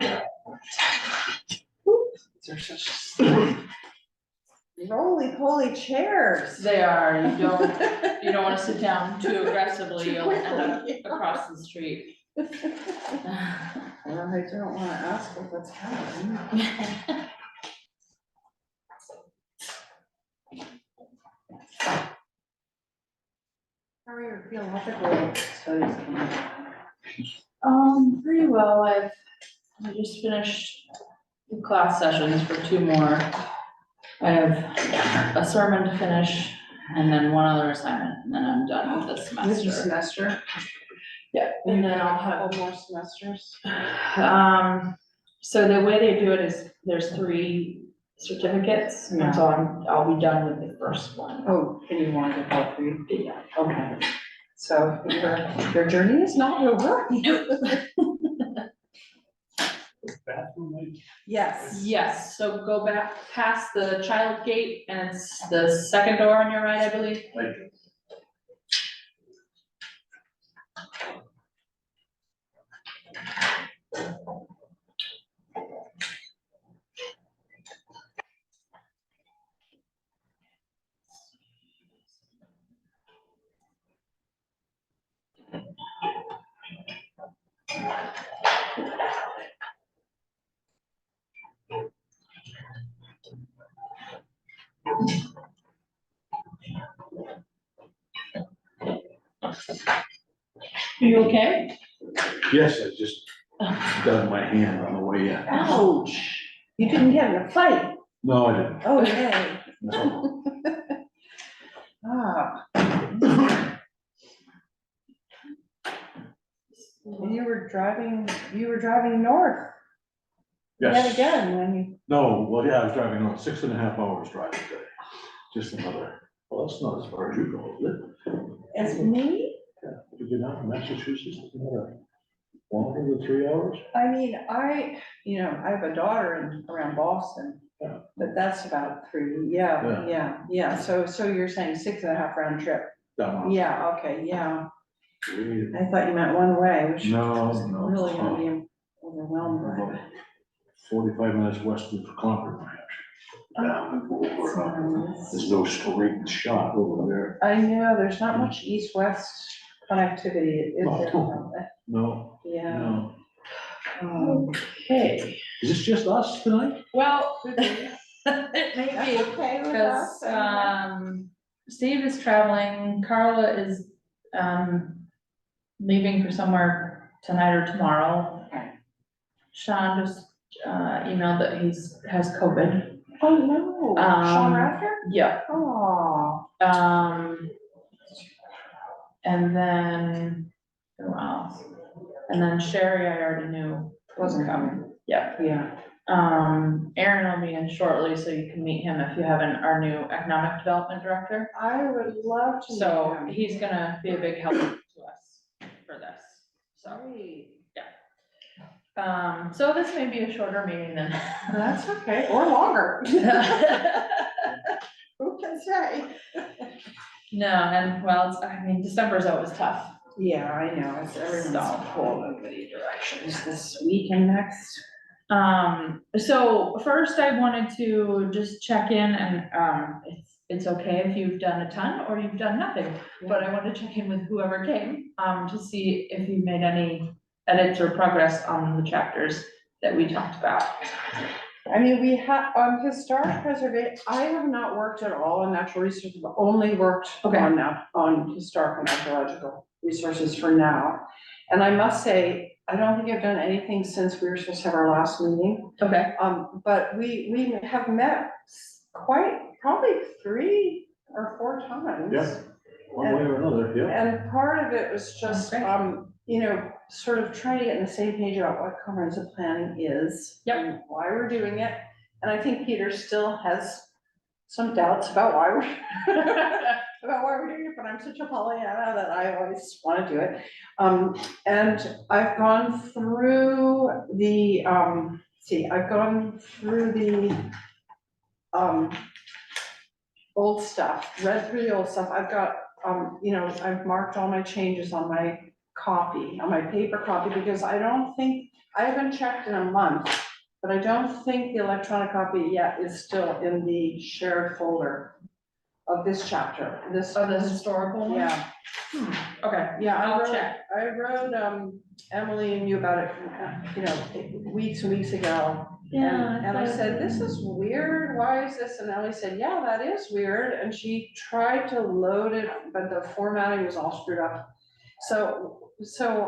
They're such roly-poly chairs. They are, you don't wanna sit down too aggressively, you'll end up across the street. Well, I don't wanna ask what's happening. How are your theological studies going? Pretty well, I just finished the class sessions for 2 more. I have a sermon to finish and then 1 other assignment, and then I'm done with this This semester. semester? Yeah, and then I'll have, couple more semesters. so the way they do it is there's 3 certificates, and so I'll be done with the first one. Oh, and you want to go through? Yeah. Okay. So your journey is not over? Bathroom, like, Yes. Yes, so go back past the child gate and it's the second door on your right, I believe. Are you okay? yes, I just dug my hand on the way in. Ouch. You didn't get in a fight? No, I didn't. Oh, yay. No. Ah. And you were driving north yet Yes. again when you. No, well, yeah, I was driving on 6.5 hours driving today. Just another, well, that's not as far as you go, is it? As me? Yeah, you get out from Massachusetts, another longer than 3 hours? I mean, I have a daughter around Boston, Yeah. but that's about 3, yeah. So you're saying 6.5 round trip? Down. Yeah, okay, yeah. We- I thought you meant one way, which No, was no. really gonna be overwhelmed by. About 45 minutes west of Concord, New Hampshire. Down over, there's no straight shot over there. I know, there's not much east-west connectivity, is there? No, Yeah. no. Okay. Is this just us tonight? Well, it may be, Okay with because, us. Steve is traveling, Carla is, leaving for somewhere tonight or tomorrow. Sean just, emailed that has COVID. Oh, no, Sean Rafter? Yeah, Oh, and then, who else? And then Sherry, I already knew wasn't coming. Yeah. Yeah. Aaron will be in shortly, so you can meet him if you haven't, our new economic development director. I would love to. So meet him. he's gonna be a big help to us for this, so. Great. So this may be a shorter meeting than. That's okay, or longer. Who can say? No, and well, December's always tough. Yeah, I know, it's everyone's So. full of many directions this week and next. So first I wanted to just check in and, it's okay if you've done a ton or you've done nothing. But I wanted to check in with whoever came, to see if you made any edits or progress on the chapters that we talked about. I mean, we have, on historic preservation, I have not worked at all on natural resources, but only worked Okay. on historic and archaeological resources for now. And I must say, I don't think I've done anything since we were supposed to have our last meeting. Okay. But we have met probably 3 or 4 times. Yeah, one way or another, yeah. And part of it was just, Okay. sort of trying to get on the same page about what comprehensive planning is. Yep. And why we're doing it. And I think Peter still has some doubts about why we're doing it, but I'm such a Pollyanna that I always want to do it. And I've gone through the, old stuff, read through the old stuff. I've got, I've marked all my changes on my copy, on my paper copy, because I don't think, I haven't checked in a month, but I don't think the electronic copy yet is still in the shared folder of this chapter, this. Oh, the historical one? Yeah, Okay, yeah, I'll check. I wrote, Emily and you about it, you know, weeks and weeks ago. And I said, this is weird, why is this? And Ellie said, yeah, that is weird, and she tried to load it, but the formatting was all screwed up. So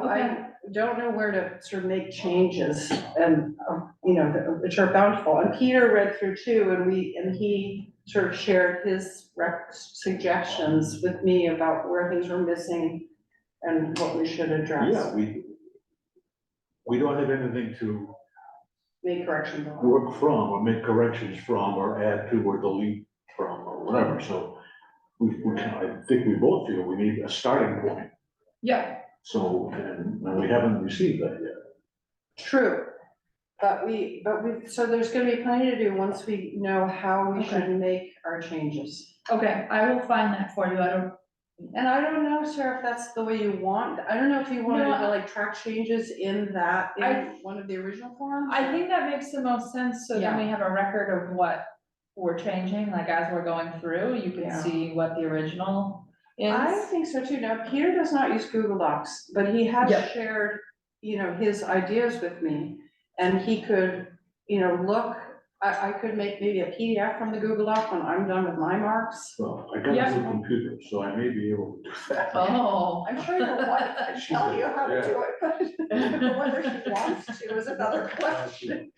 I don't know where to sort of make changes and, you know, which are bountiful. And Peter read through too, and he sort of shared his suggestions with me about where things were missing and what we should address. Yeah, we don't have anything to Make corrections on. work from, or make corrections from, or add to, or delete from, or whatever, so I think we both feel we need a starting point, Yeah, so, and we haven't received that yet. True, but so there's gonna be plenty to do once we know how we should make our changes. okay, I will find that for you, And I don't know, Sarah, if that's the way you want, I don't know if you wanted No, to like track changes in that, in I- one of the original forms? I think that makes the most sense, so then we have a record of what we're changing, like as we're going through, you can Yeah. see what the original I is. think so too. Now, Peter does not use Google Docs, but he has Yep. shared, you know, his ideas with me. And he could, you know, look, I could make maybe a PDF from the Google Doc when I'm done with my marks. So I got Yeah. a new computer, so I may be able to do that. Oh. I'm sure your wife can tell you how to do it, but whether she wants to is another question.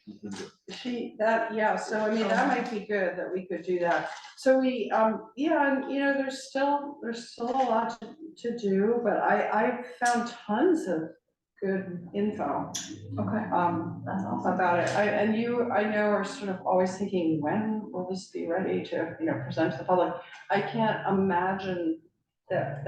Yeah, so I mean, that might be good that we could do that. So we, yeah, and you know, there's still a lot to do, but I found tons of good info, Okay, that's awesome. about it. I know are sort of always thinking, when will this be ready to, you know, present to the public? I can't imagine that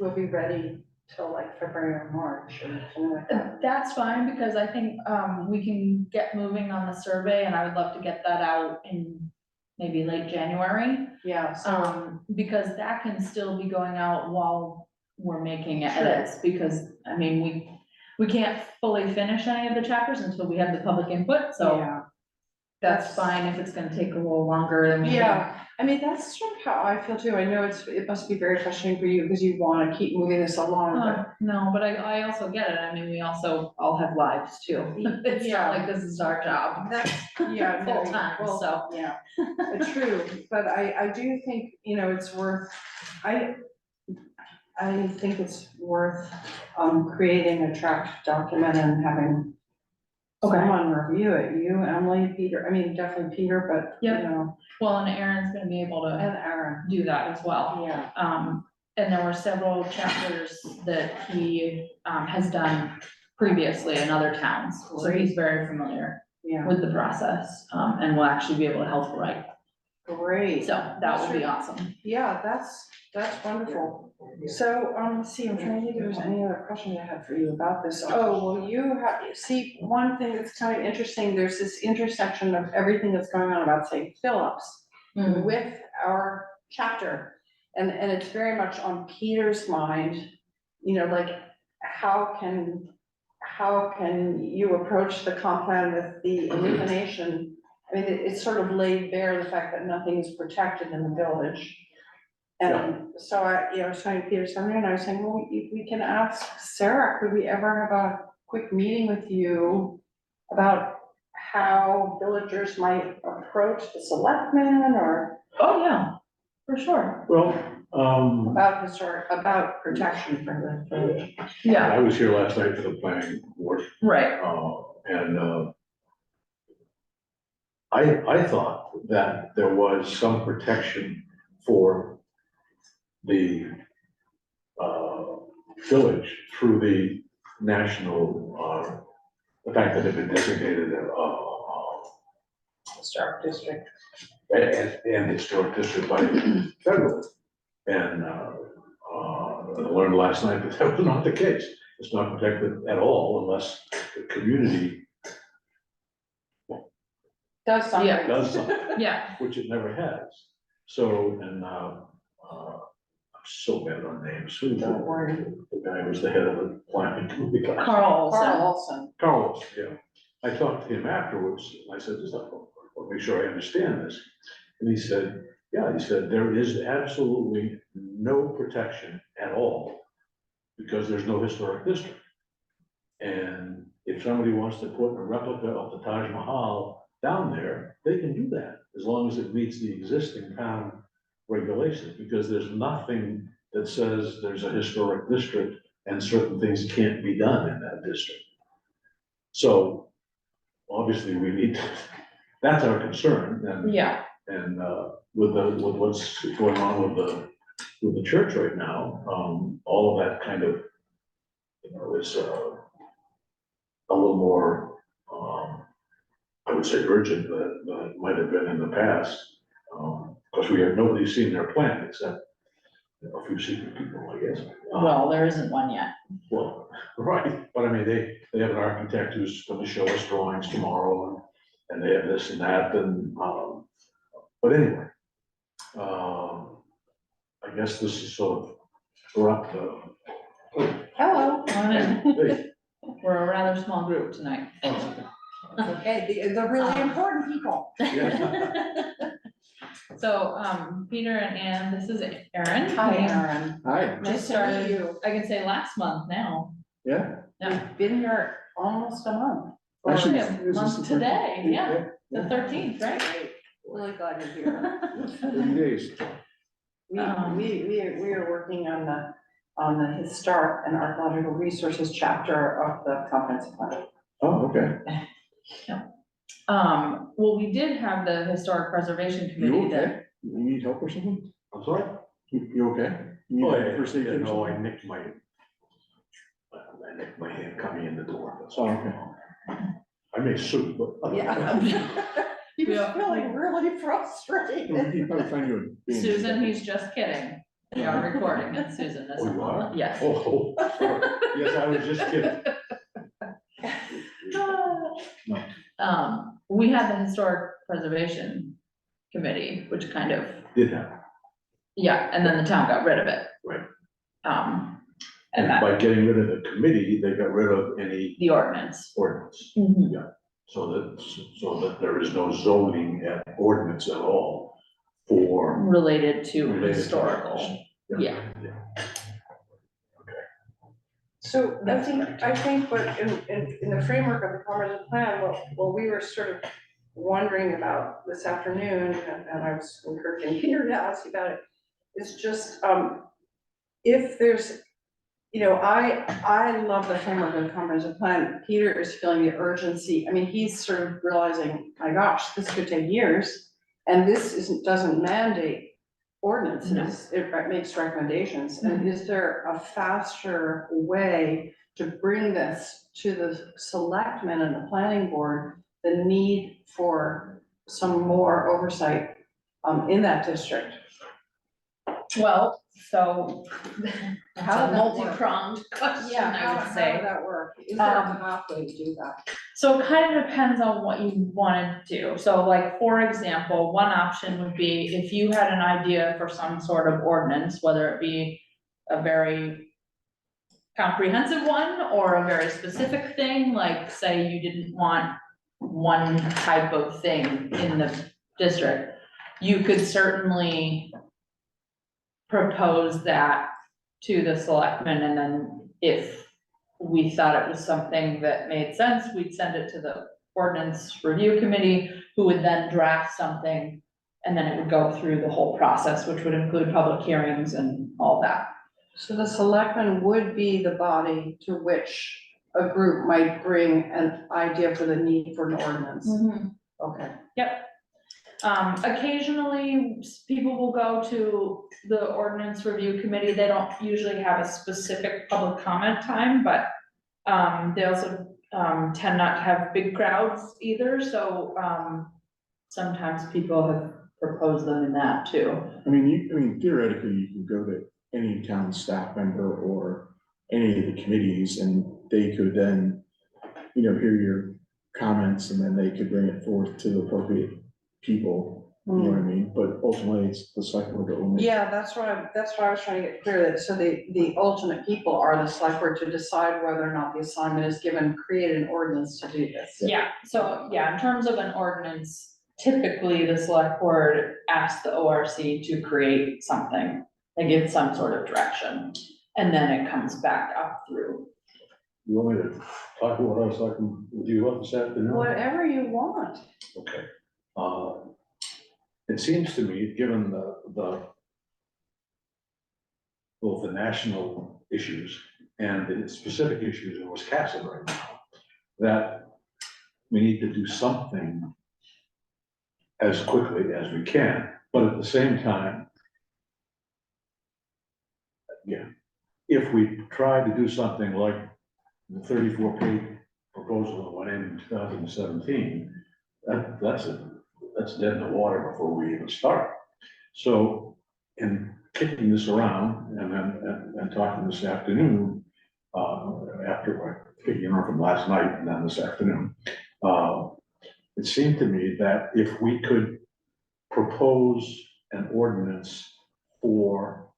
we'll be ready till like February or March or something like that. That's fine, because I think, we can get moving on the survey, and I would love to get that out in maybe late January. Yeah, so, Because that can still be going out while we're making Sure. edits, because, I mean, we can't fully finish any of the chapters until we have the public input, so yeah. that's fine if it's gonna take a little longer than we think. Yeah, I mean, that's sort of how I feel too. I know it must be very frustrating for you because you wanna keep moving this along, but. No, but I also get it, I mean, we also all have lives too. It's Yeah. not like this is our job. That's, yeah, no, Full-time, well, so. yeah, true, but I do think, you know, it's worth, I think it's worth, creating a tracked document and having Okay. someone review it, you, Emily, Peter, I mean, definitely Peter, but, you Yep. know, Well, and Aaron's gonna be able to and Aaron, do that as well. yeah. And there were several chapters that he, has done previously in other towns, so he's very familiar Yeah, with the process, and will actually be able to help write. great. So that would be awesome. Yeah, that's wonderful. So, see, I'm trying to think if there's any other questions I had for you about this. Oh, well, you have, see, one thing that's kind of interesting, there's this intersection of everything that's going on about St. Philip's with our chapter. And it's very much on Peter's mind, you know, like, how can you approach the comp plan with the illumination? I mean, it's sort of laid bare the fact that nothing is protected in the village. And so I was talking to Peter Sunday, and I was saying, well, we can ask Sarah, could we ever have a quick meeting with you about how villagers might approach the selectmen or Oh, yeah, for sure. Well, about protection for the village? Yeah, I was here last night for the planning board, right. and I thought that there was some protection for the village through the national, the fact that it had been designated Historic district. and historic district by federal. And I learned last night that that was not the case. It's not protected at all unless the community Does something. Yeah. does something, Yeah, which it never has. So, and so bad on names. Who was Don't worry. the guy who was the head of the planning committee? Carl Carl Olson. Olson. Carlos, yeah. I talked to him afterwards, and I said, just, I'll make sure I understand this. And he said, yeah, he said, there is absolutely no protection at all because there's no historic district. And if somebody wants to put a replica of the Taj Mahal down there, they can do that, as long as it meets the existing town regulations, because there's nothing that says there's a historic district and certain things can't be done in that district. So, obviously, we need, that's our concern, and, Yeah, with what's going on with the church right now, all of that kind of, is, a little more, I would say urgent than it might have been in the past. Because nobody's seen their plan except, a few secret people, I guess. well, there isn't one yet. Well, right, but I mean, they have an architect who's gonna show us drawings tomorrow, and they have this and that, and, but anyway. I guess this is sort of brought the. Hello. Come on in. Hey, We're a rather small group tonight. Okay, the really important people. yeah. So, Peter and Ann, this is Erin. Hi, Erin. Hi, Nice to started- meet you. I can say last month now. yeah. Yeah. We've been here almost a month. Or- Actually, a is this month the today, 13th? yeah. The 13th, right? Great. Really glad you're here. 30 days. We are working on the historic and archaeological resources chapter of the comprehensive plan. Oh, okay. Well, we did have the historic preservation You committee that, okay? You need help or something? I'm sorry? You okay? You need Oh, help yeah, for safety or no, I something? nicked my hand coming in the door, that's Oh, all. okay. I may sue, but. Yeah. He was Yeah. feeling really Well, frustrated. he can probably find you a. band. Susan, he's just kidding. We are recording it, Susan. This Oh, you are? Yes. Oh, sorry. Yes, I was just kidding. We had the historic preservation committee, which kind of, Did happen. yeah, and then the town got rid of it. Right. And And that, by getting rid of the committee, they got rid of any the ordinance. ordinance. Mhm. So that there is no zoning and ordinance at all for. Related to related to historical. this. Yeah. So I think what in the framework of the comprehensive plan, what we were sort of wondering about this afternoon, and I was encouraging Peter to ask you about it, is just, if there's, I love the framework of the comprehensive plan. Peter is feeling the urgency. I mean, he's sort of realizing, my gosh, this could take years. And this doesn't mandate ordinances, it makes recommendations. And is there a faster way to bring this to the selectmen and the planning board, the need for some more oversight in that district? Well, so that's How a does that work? multi-pronged question, I How would does say. that work? Is there a pathway to do that? So it kind of depends on what you want to do. So like, for example, one option would be if you had an idea for some sort of ordinance, whether it be a very comprehensive one or a very specific thing, like say you didn't want one type of thing in the district, you could certainly propose that to the selectmen, and then if we thought it was something that made sense, we'd send it to the ordinance review committee, who would then draft something, and then it would go through the whole process, which would include public hearings and all that. So the selectmen would be the body to which a group might bring an idea for the need for an ordinance. Okay. Occasionally, people will go to the ordinance review committee. They don't usually have a specific public comment time, but they also tend not to have big crowds either, so sometimes people have proposed them in that too. I mean, theoretically, you can go to any town staff member or any of the committees, and they could then, hear your comments, and then they could bring it forth to the appropriate people you know what I mean? But ultimately, it's the select board that will make. Yeah, that's what I was trying to get clear, that, so the ultimate people are the select board to decide whether or not the assignment is given, create an ordinance to do this. Yeah, so, yeah, in terms of an ordinance, typically the select board asks the ORC to create something, they give some sort of direction, and then it comes back up through. You want me to talk about what I was talking with you about this afternoon? Whatever you want. Okay. It seems to me, given both the national issues and the specific issues in Wisconsin right now, that we need to do something as quickly as we can, but at the same time, yeah, if we try to do something like the 34-page proposal that went in 2017, that's dead in the water before we even start. So in kicking this around and talking this afternoon, after kicking around from last night and then this afternoon, it seemed to me that if we could propose an ordinance for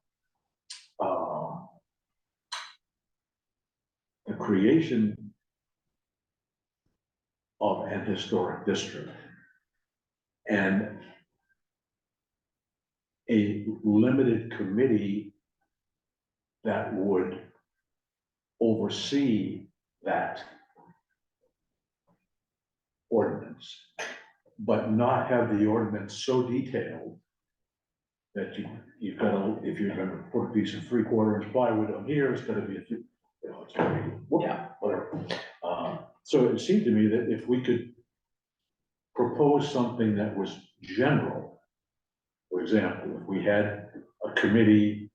the creation of an historic district and a limited committee that would oversee that ordinance, but not have the ordinance so detailed that you've got to, if you're gonna put a piece of 3/4 inch plywood on here, it's gotta be it's gotta be, Yeah. whatever. So it seemed to me that if we could propose something that was general, for example, if we had a committee,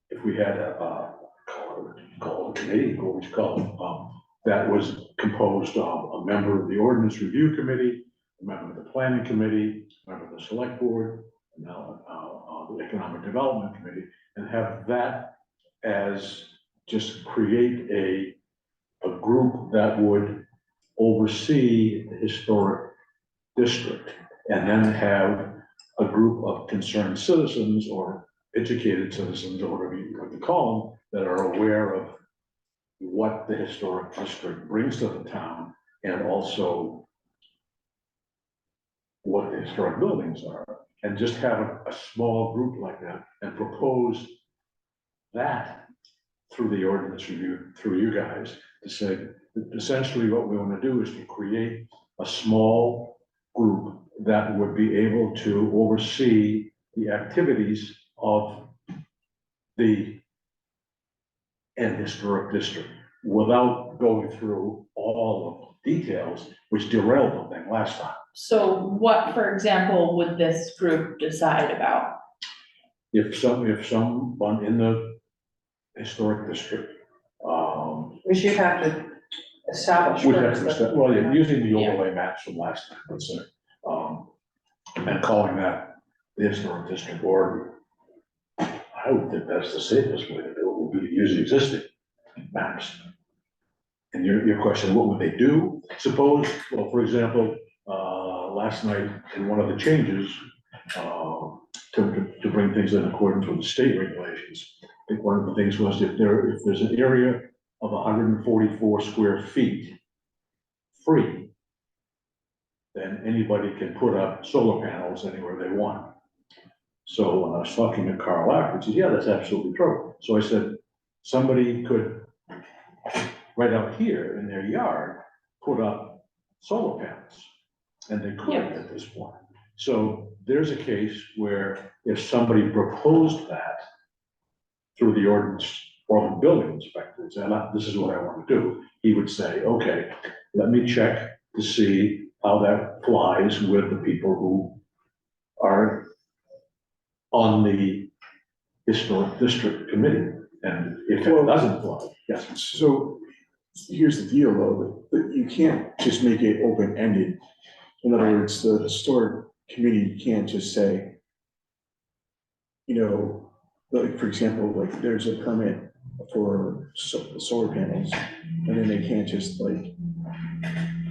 if we had call it a committee, what would you call it, that was composed of a member of the ordinance review committee, a member of the planning committee, a member of the select board, and now the economic development committee, and have that as just create a group that would oversee the historic district, and then have a group of concerned citizens or educated citizens, or whatever you like to call them, that are aware of what the historic district brings to the town, and also what the historic buildings are, and just have a small group like that, and propose that through the ordinance review, through you guys, to say, essentially what we want to do is to create a small group that would be able to oversee the activities of the historic district without going through all of the details, which derailed the thing last time. So what, for example, would this group decide about? If someone in the historic district, Which you have to establish would have first. to, well, yeah, using the overlay maps from last time, let's say, and calling that the historic district board, I would think that's the safest way to do it, would be to use the existing maps. And your question, what would they do? Suppose, well, for example, last night, in one of the changes, to bring things in accordance with the state regulations, I think one of the things was if there's an area of 144 square feet free, then anybody can put up solar panels anywhere they want. So when I was talking to Carl afterwards, he said, yeah, that's absolutely true. So I said, somebody could, right out here in their yard, put up solar panels. And they could Yeah. at this point. So there's a case where if somebody proposed that through the ordinance or the building inspector, and said, this is what I want to do, he would say, okay, let me check to see how that flies with the people who are on the historic district committee. And if it doesn't fly, yes. So here's the deal though, that you can't just make it open-ended. In other words, the historic committee can't just say, you know, like, for example, like, there's a permit for solar panels, and then they can't just like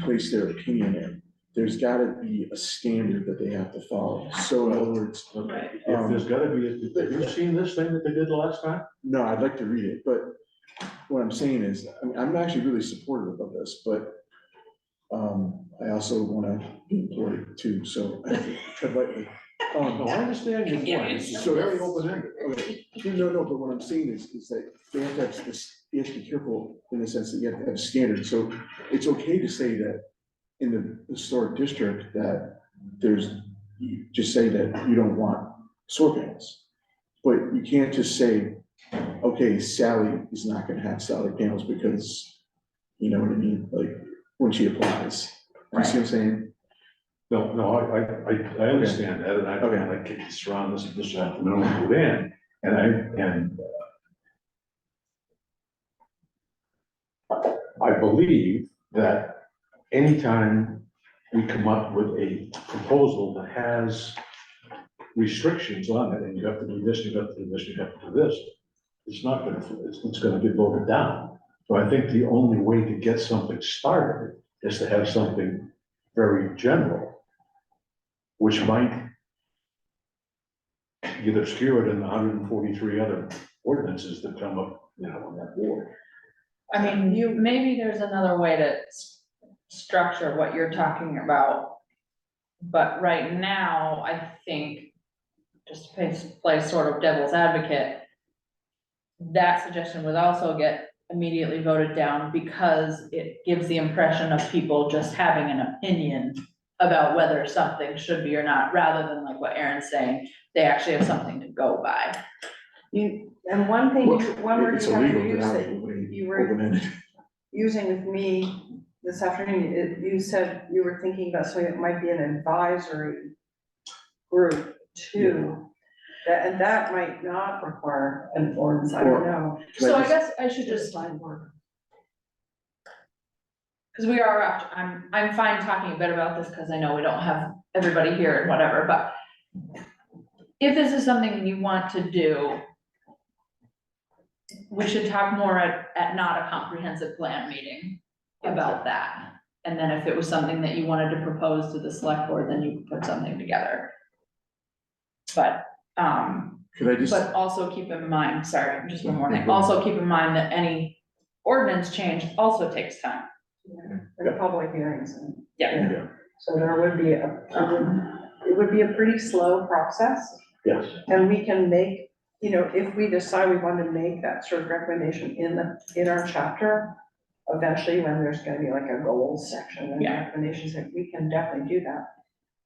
place their opinion in. there's gotta be a standard that they have to follow. So in other words, Right. If there's gotta be, have you seen this thing that they did the last time? no, I'd like to read it, but what I'm saying is, I mean, I'm actually really supportive of this, but I also wanna be employed too, so I have to tread lightly. No, I understand your Yeah, point, it's it's- so very open-ended. Okay, no, but what I'm saying is that they have to have this, you have to be careful in the sense that you have to have a standard, so it's okay to say that in the historic district that there's, you just say that you don't want solar panels. But you can't just say, okay, Sally is not gonna have solar panels because, you know what I mean, like, when she applies. You see what I'm saying? No, I understand that, and I kicked this around this afternoon with Ann, and I believe that anytime we come up with a proposal that has restrictions on it, and you have to do this, you have to do this, you have to do this, it's not gonna, it's gonna get voted down. So I think the only way to get something started is to have something very general, which might get obscured in the 143 other ordinances that come up, you know, on that board. I mean, maybe there's another way to structure what you're talking about. But right now, I think, just to play sort of devil's advocate, that suggestion would also get immediately voted down because it gives the impression of people just having an opinion about whether something should be or not, rather than like what Aaron's saying, they actually have something to go by. And one thing, one word It's you have illegal to to use have that it you were open-ended. using with me this afternoon, you said you were thinking about, so it might be an advisory group too. And that might not require an ordinance, I don't know. So I guess I should just, cause we are, I'm fine talking a bit about this, cause I know we don't have everybody here and whatever, but if this is something you want to do, we should talk more at not a comprehensive plan meeting about that. And then if it was something that you wanted to propose to the select board, then you could put something together. But, Could I just, but also keep in mind, sorry, just one more thing, also keep in mind that any ordinance change also takes time. The public hearings and. Yeah. So there would be it would be a pretty slow process. Yes. And we can make, you know, if we decide we want to make that sort of recommendation in our chapter, eventually when there's gonna be like a goals section and Yeah. recommendations, we can definitely do that.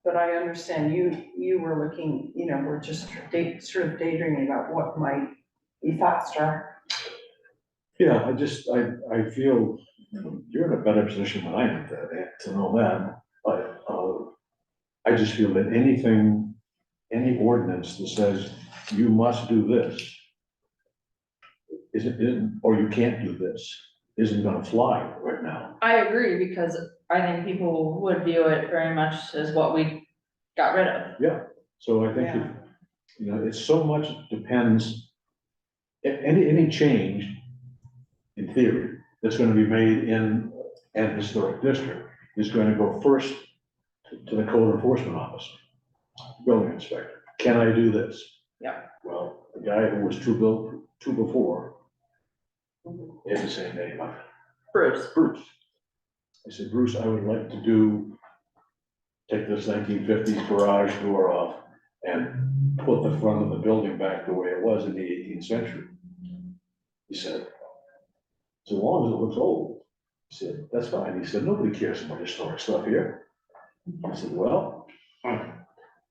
But I understand you were looking, you know, we're just sort of daydreaming about what might be faster. Yeah, I feel you're in a better position than I am to know that, but, I just feel that any ordinance that says you must do this isn't, or you can't do this, isn't gonna fly right now. I agree, because I think people would view it very much as what we got rid of. So I think, Yeah. you know, it's so much depends, any change, in theory, that's gonna be made in an historic district is gonna go first to the code enforcement officer, building inspector. Can I do this? Yeah. Well, the guy who was two before, he had the same name, Bruce. Bruce. I said, Bruce, I would like to take this 1950s garage door off and put the front of the building back the way it was in the 18th century. He said, as long as it looks old. He said, that's fine. He said, nobody cares about historic stuff here. I said, well,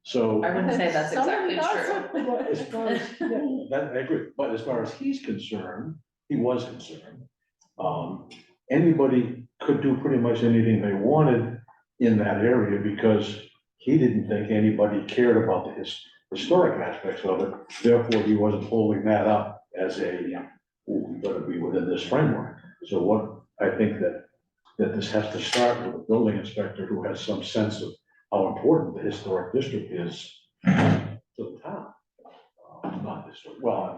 so. I wouldn't say that's Somebody exactly does. true. As far as, yeah, that, I agree, but as far as he's concerned, he was concerned. Anybody could do pretty much anything they wanted in that area because he didn't think anybody cared about the historic aspects of it. Therefore, he wasn't holding that up as a, we gotta be within this framework. So what, I think that this has to start with a building inspector who has some sense of how important the historic district is to the town. Not historic, well,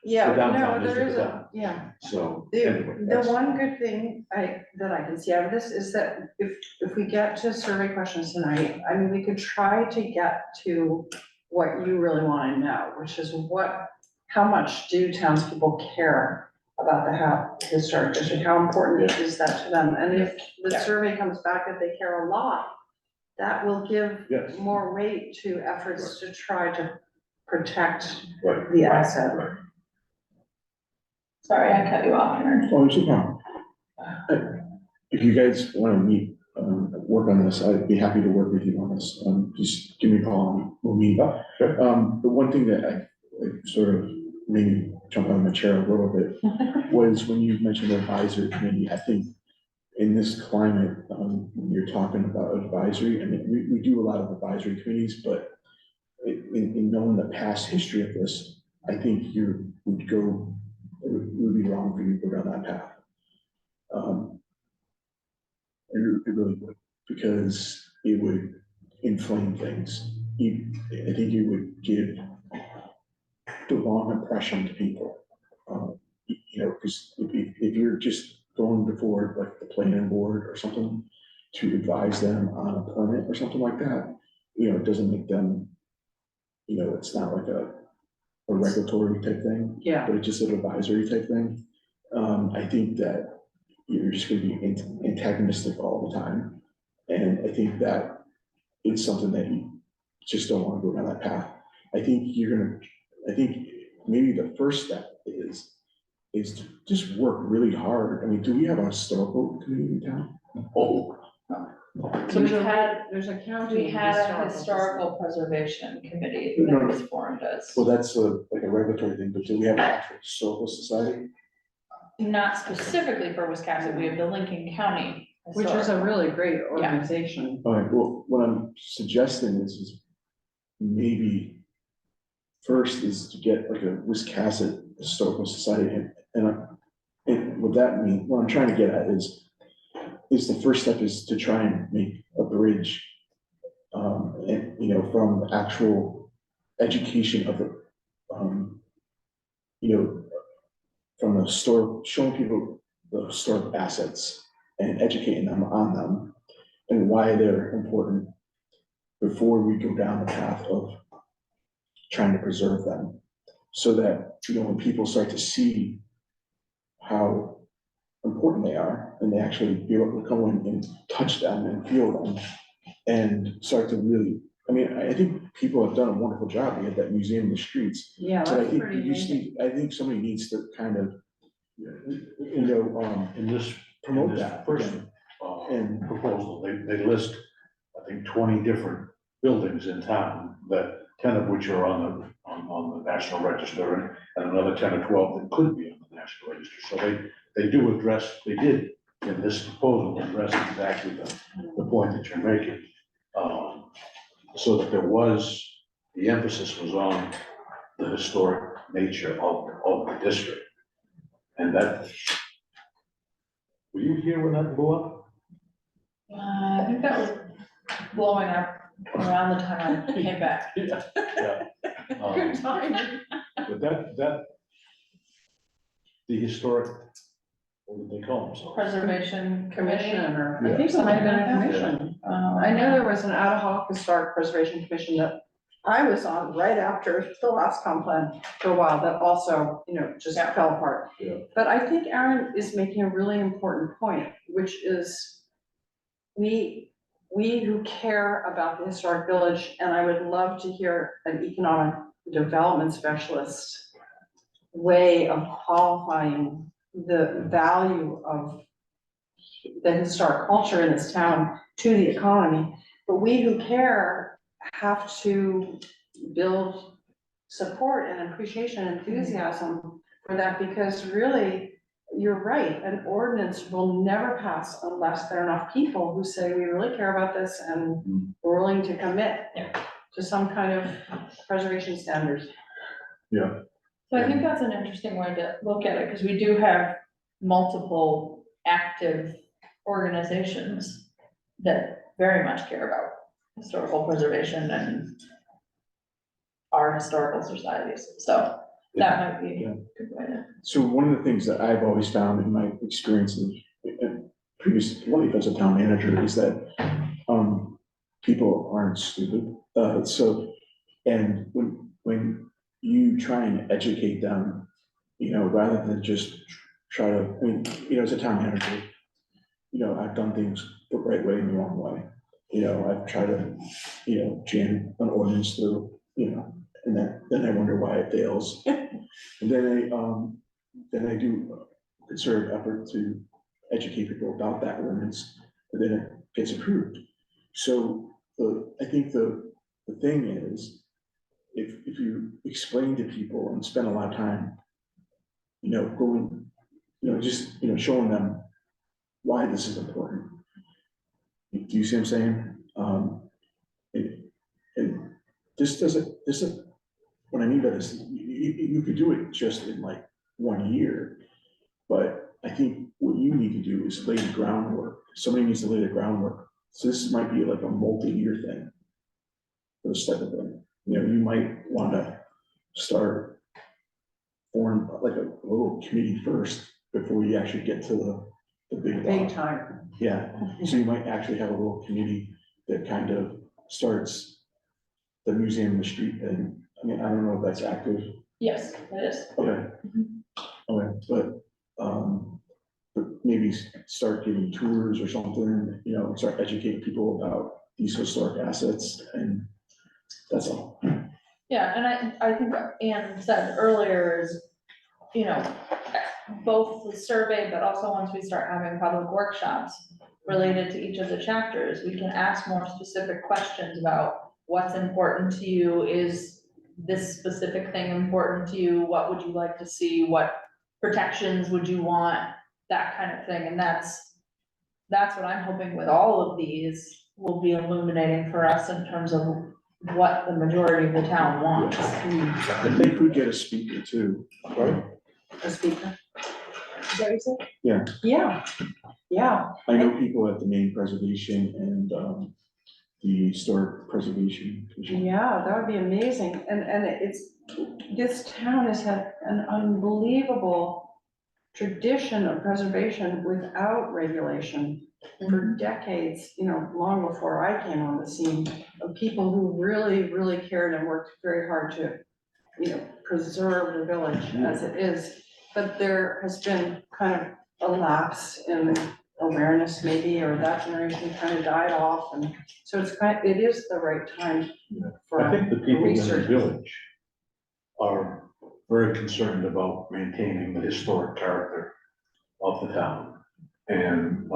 Yeah, The downtown no, is there the is down. yeah. So, The, anyway, the that's, one good thing that I can see out of this is that if we get to survey questions tonight, I mean, we could try to get to what you really wanna know, which is how much do townspeople care about the historic district? How important is that to them? And if the Yeah. survey comes back that they care a lot, that will give yes, more weight to efforts to try to protect right, the asset. right. Sorry, I cut you off, Aaron. Oh, it's no problem. If you guys wanna meet, work on this, I'd be happy to work with you on this, just give me a call, and we'll meet. Oh, sure. The one thing that I sort of made me jump out of my chair a little bit was when you mentioned advisory committee. I think in this climate, when you're talking about advisory, I mean, we do a lot of advisory committees, but in knowing the past history of this, I think it would be wrong for you to go down that path. It really would, because it would inflame things. I think it would give the wrong impression to people. Because if you're just going before like the planning board or something to advise them on a permit or something like that, it doesn't make them, it's not like a regulatory type thing, Yeah. but it's just an advisory type thing. I think that you're just gonna be antagonistic all the time. And I think that it's something that you just don't wanna go down that path. I think maybe the first step is to just work really hard. I mean, do we have a historical community in town? Oh, So There's a county. we had a historical preservation committee No, that no. was formed as, Well, that's like a regulatory thing, but do we have an actual historical society? not specifically for Wisconsin, we have the Lincoln County. Which is a Historical. really great organization. All right, well, what I'm suggesting is maybe first is to get like a Wiscasset Historical Society, and what that means, what I'm trying to get at is the first step is to try and make a bridge, and, from the actual education of the, from the store, showing people the historic assets and educating them on them and why they're important before we go down the path of trying to preserve them. So that, when people start to see how important they are, and they actually be able to go in and touch them and feel them and start to really, I think people have done a wonderful job. We have that museum in the streets. Yeah, But I that's think pretty you just amazing. I think somebody needs to kind of, in this, promote in this that. first, And- proposal, they list, I think, 20 different buildings in town, that 10 of which are on the National Register, and another 10 or 12 that could be on the National Register. So they did in this proposal address exactly the point that you're making. So that the emphasis was on the historic nature of the district. And that, were you here when that blew up? I think that was blowing up around the time I came back. Yeah. Good timing. But that, the historic, what did they call themselves? Preservation Commission, commission. or I think it might have been a commission. I know there was an ad hoc historic preservation commission that I was on right after the last comp plan for a while, that also, just Yeah. fell apart. Yeah. But I think Aaron is making a really important point, which is we who care about the historic village, and I would love to hear an economic development specialist way of qualifying the value of the historic culture in this town to the economy. But we who care have to build support and appreciation and enthusiasm for that, because really, you're right, an ordinance will never pass unless there are enough people who say, we really care about this and we're willing to commit to some kind of preservation standards. Yeah. So I think that's an interesting way to look at it, because we do have multiple active organizations that very much care about historical preservation and our historical societies, so. that might be Yeah. a good way to. So one of the things that I've always found in my experience in previous life as a town manager is that, people aren't stupid. And when you try and educate them, rather than just try to, as a town manager, I've done things the right way and the wrong way. I've tried to, jam an ordinance through, and then I wonder why it fails. And then I do a concerted effort to educate people about that ordinance, and then it gets approved. So I think the thing is, if you explain to people and spend a lot of time, going, just, showing them why this is important. Do you see what I'm saying? And what I mean by this, you could do it just in like 1 year. But I think what you need to do is lay the groundwork. Somebody needs to lay the groundwork. So this might be like a multi-year thing. For this type of thing. You might want to start form like a little committee first before you actually get to the big. Big time. Yeah, so you might actually have a little committee that kind of starts the museum in the street thing. I mean, I don't know if that's active. Yes, it is. Okay. Okay, but maybe start giving tours or something, start educating people about these historic assets, and that's all. Yeah, and I think Ann said earlier is, both the survey, but also once we start having public workshops related to each of the chapters, we can ask more specific questions about what's important to you. Is this specific thing important to you? What would you like to see? What protections would you want? That kind of thing. And that's what I'm hoping with all of these will be illuminating for us in terms of what the majority of the town wants. I think we get a speaker too, right? A speaker. Is that what you said? Yeah. Yeah, yeah. I know people at the Maine Preservation and, the Historic Preservation Commission. Yeah, that would be amazing. And this town has had an unbelievable tradition of preservation without regulation for decades, long before I came on the scene, of people who really, really cared and worked very hard to, preserve the village as it is. But there has been kind of a lapse in awareness maybe, or that generation kind of died off, and so it is the right time for I think the people in the research. village are very concerned about maintaining the historic character of the town. And,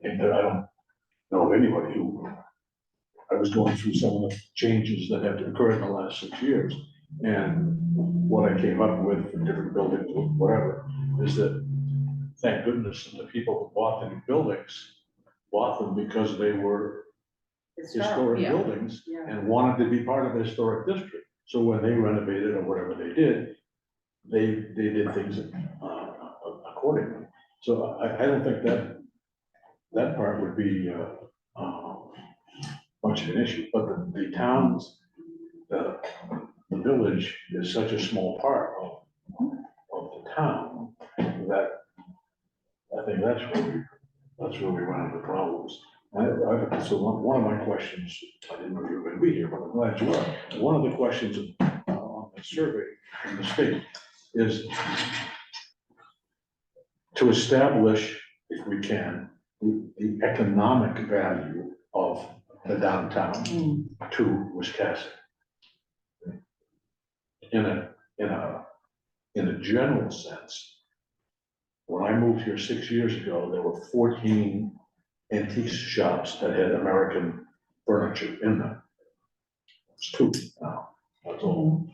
I don't know of anybody who, I was going through some of the changes that have occurred in the last 6 years. And what I came up with for different buildings or whatever, is that thank goodness that the people who bought the new buildings bought them because they were historic Yeah. buildings Yeah. and wanted to be part of the historic district. So when they renovated or whatever they did, they did things accordingly. So I don't think that part would be much of an issue, but the towns, the village is such a small part of the town that I think that's where we run into problems. So one of my questions, I didn't know you were gonna be here, but I'm glad you are. One of the questions on the survey in the state is to establish, if we can, the economic value of the downtown to Wiscasset. In a general sense, when I moved here 6 years ago, there were 14 antique shops that had American furniture in them. It's 2 now, that's all.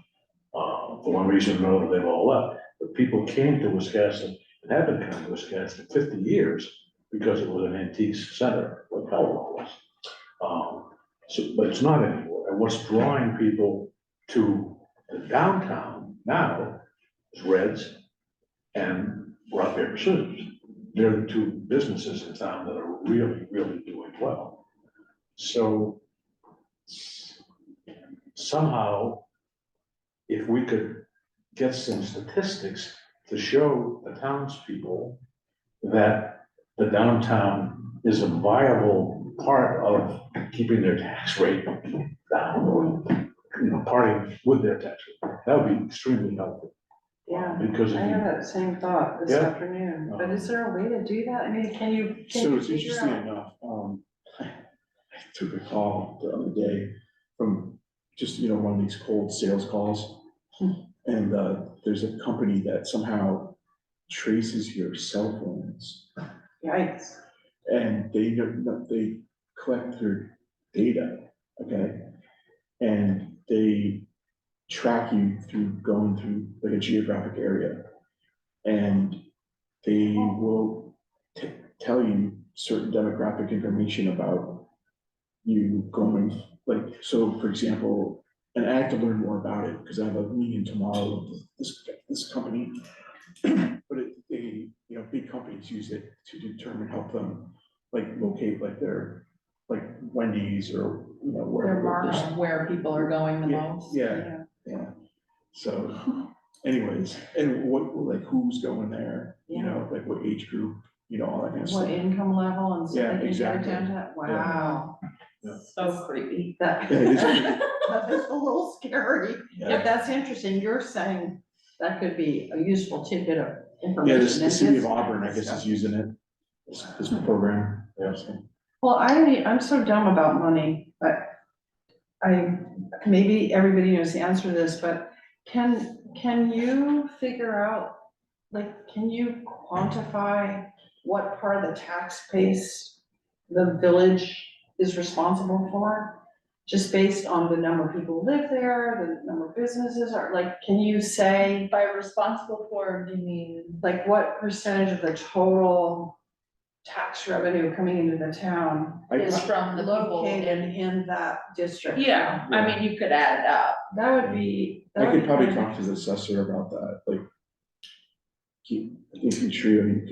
For one reason or another, they've all left. But people came to Wiscasset and have been coming to Wiscasset 50 years because it was an antique center, like Howell was. But it's not anymore. And what's drawing people to the downtown now is Reds and Rock Paper Scissors. They're the 2 businesses in town that are really, really doing well. So somehow if we could get some statistics to show the townspeople that the downtown is a viable part of keeping their tax rate down, or, you know, parting with their tax rate, that would be extremely helpful. Yeah, Because if I had you, that same thought this Yeah. afternoon, but is there a way to do that? I mean, can you So it's figure interesting out? enough, I took a call the other day from just, you know, one of these cold sales calls. And, there's a company that somehow traces your cell phones. Yikes. And they collect their data, okay? And they track you through going through like a geographic area. And they will tell you certain demographic information about you going, like, so for example, and I have to learn more about it because I have a meeting tomorrow with this company. But they, you know, big companies use it to determine, help them like locate like their, like Wendy's or, you know, Their wherever. mark where people are going the Yeah, most. yeah, yeah. So anyways, and what, like who's going there, you know, like what age group, you know, all that kind of What stuff. income level and so Yeah, they can get it exactly. down to that? Wow. Yeah. So creepy. That, Yeah, it is creepy. that is a little scary. But Yeah, that's interesting. You're saying that could be a useful tidbit of yeah, information. this, the and city of this- Auburn, I guess, is using it, this program, yeah, so. Well, I'm so dumb about money, but maybe everybody knows the answer to this, but can you figure out, like, can you quantify what part of the tax base the village is responsible for? Just based on the number of people who live there, the number of businesses, or like, can you say, By responsible for, do you mean? like, what percentage of the total tax revenue coming into the town Is from the people located in. in that district? Yeah, I mean, you could add it up. That would be. that I would could be probably kind of talk to the assessor about that, like. I think he's sure he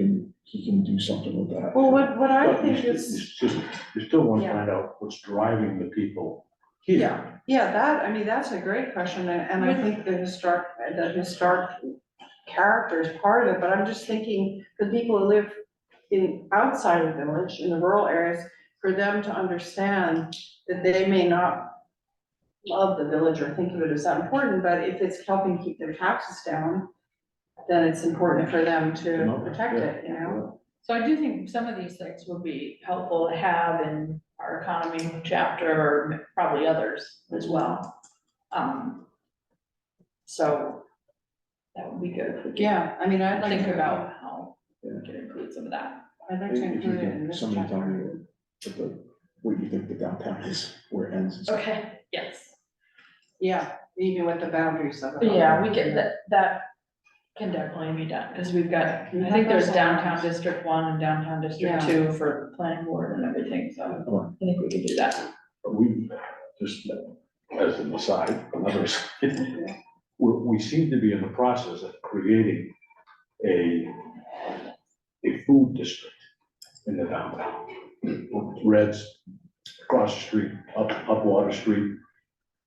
can do something with that. Well, what I but you think still, is, you still want to Yeah. find out what's driving the people here. yeah, that, I mean, that's a great question, and I think the historic character is part of it, but I'm just thinking, for people who live outside of the village, in the rural areas, for them to understand that they may not love the village or think of it as that important, but if it's helping keep their taxes down, then it's important for them to protect it, you know? So I do think some of these things would be helpful to have in our economy chapter, or probably others as well. So that would be good if we could Yeah, I mean, I'd like think to. about how we could include some of that. I'd like If to you include it in can, this somebody tell chapter. me what you think the downtown is, where it ends and stuff. Okay, yes. Yeah, even with the boundaries of it. Yeah, we can, that can definitely be done, because we've got, We I have think there's those downtown lines. District 1 and downtown District Yeah. 2 for planning board and everything, so I think we could do that. But we, just as an aside, others, we seem to be in the process of creating a food district in the downtown. Reds across the street, up Water Street.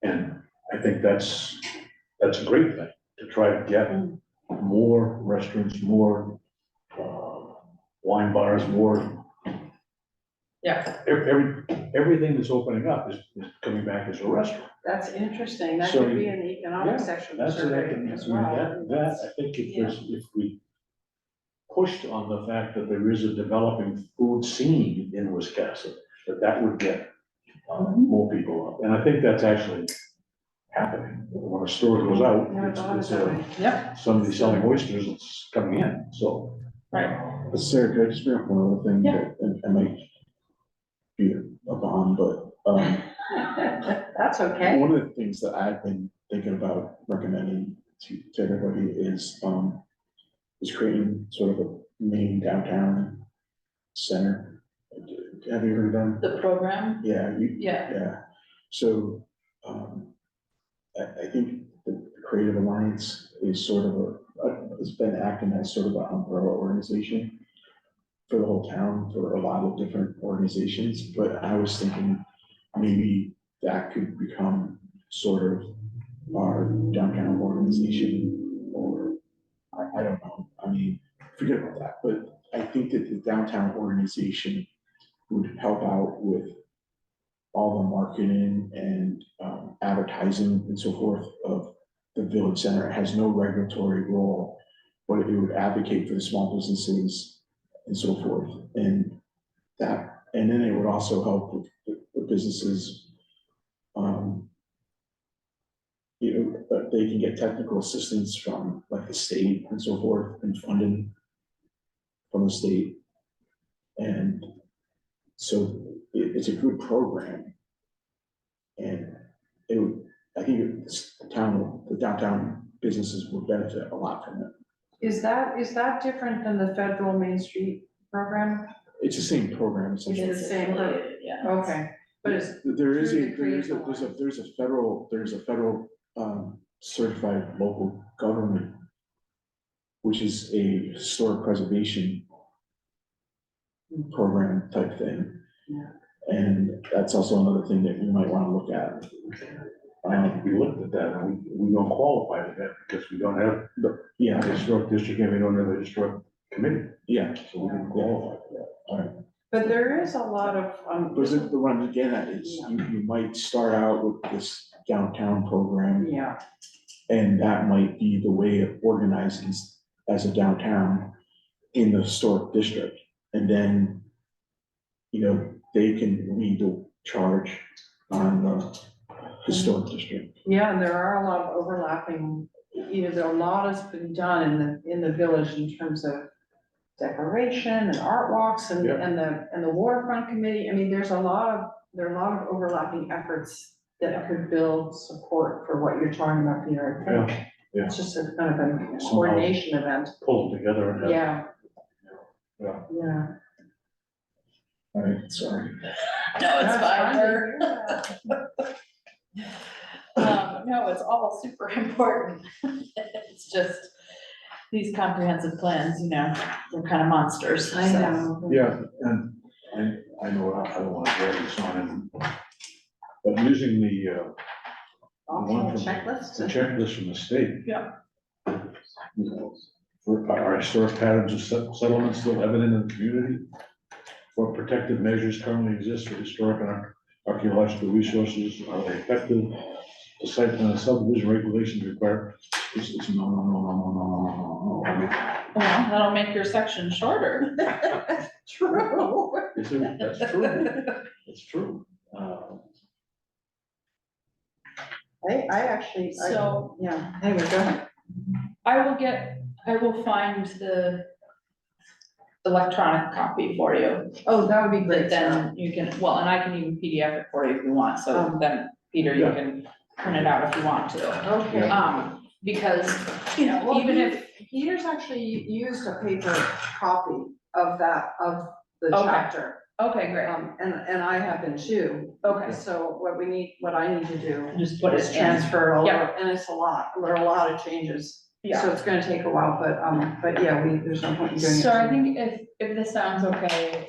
And I think that's a great thing, to try to get more restaurants, more wine bars, more. Yeah. Everything that's opening up is coming back as a restaurant. That's interesting, that So, could be in the economic yeah, section of That's the what I survey can, as well. I think if we pushed on the fact that there is a developing food scene in Wisconsin, that would get more people up. And I think that's actually happening. When a store goes out, Never thought of it's it that way. Yep. somebody selling oysters, it's coming in, so. Right. But Sarah, could I just bring up one other thing? Yeah. that- And I might be a bomb, but, That's okay. one of the things that I've been thinking about recommending to everybody is creating sort of a main downtown center. Have you heard of them? The program, Yeah, yeah, yeah. So, I think the Creative Alliance is sort of has been acting as sort of an umbrella organization for the whole town, for a lot of different organizations, but I was thinking maybe that could become sort of our downtown organization, or, I don't know, I mean, forget about that, but I think that the downtown organization would help out with all the marketing and advertising and so forth of the village center. It has no regulatory role, but it would advocate for the small businesses and so forth. And that, and then it would also help with the businesses. They can get technical assistance from like the state and so forth, and funding from the state. And so it's a good program. And it would, I think the downtown businesses would benefit a lot from it. Is that different than the federal Main Street program? It's the same program essentially. It's the same program. Yeah. Okay, but it's, There is through a, the there's a, creative there's a federal certified local government, which is a historic preservation program type thing. Yeah. And that's also another thing that you might want to look at. I think we looked at that, and we don't qualify for that, because we don't have Yeah, a historic district, and we don't have a historic committee, yeah, so we didn't qualify for that. but there is a lot of, but the one I'm getting at is you might start out with this downtown program, yeah, and that might be the way of organizing as a downtown in the historic district. And then, they can lead the charge on the historic district. yeah, and there are a lot of overlapping, a lot has been done in the village in terms of decoration and art walks and, Yeah. and the waterfront committee. I mean, there are a lot of overlapping efforts that could build support for what you're talking about, Peter. I think Yeah. it's just a kind of a coordination event. Pull them together and have. Yeah. Yeah. Yeah. All right, sorry. No, it's fine, we're, Yeah. no, it's all super important. It's just, these comprehensive plans, they're kind of monsters, I so. know. Yeah, and I know, I don't want to drag this on, but using the Optional the checklists. checklist from the state. Yeah. For our historic patterns of settlement still evident in the community? What protective measures currently exist for historic and archaeological resources? Are they effective? The site plan and subdivision regulations require, it's no. I mean, Well, that'll make your section shorter. True. that's true. It's true. I actually, So- yeah, anyway, go ahead. I will find the electronic copy for you, Oh, that would be but great, Sarah. then you can, well, and I can even PDF it for you if you want, so then, Peter, you Yeah. can print it out if you want to. Okay. Because, Well, even if, Peter's actually used a paper copy of the Okay. chapter. okay, great, And I have been too. okay, So what I need to do just put it is in. transfer all, Yeah. and it's a lot, there are a lot of changes. So Yeah, it's gonna take a while, but yeah, there's no point in doing it. so I think if this sounds okay,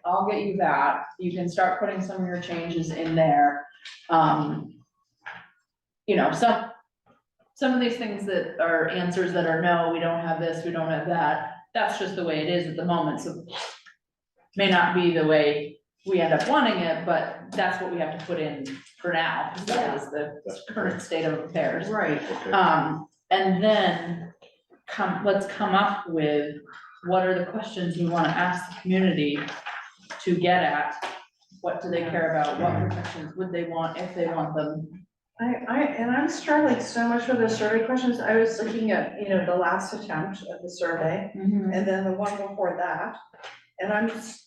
I'll get you that, you can start putting some of your changes in there. Some of these things that are answers that are no, we don't have this, we don't have that, that's just the way it is at the moment, so. May not be the way we end up wanting it, but that's what we have to put in for now, 'cause that is the current state of affairs. Right. Okay. And then let's come up with what are the questions we wanna ask the community to get at? What do they care about? What protections would they want if they want them? And I'm struggling so much with the survey questions. I was looking at, the last attempt at the survey and then the one before that. And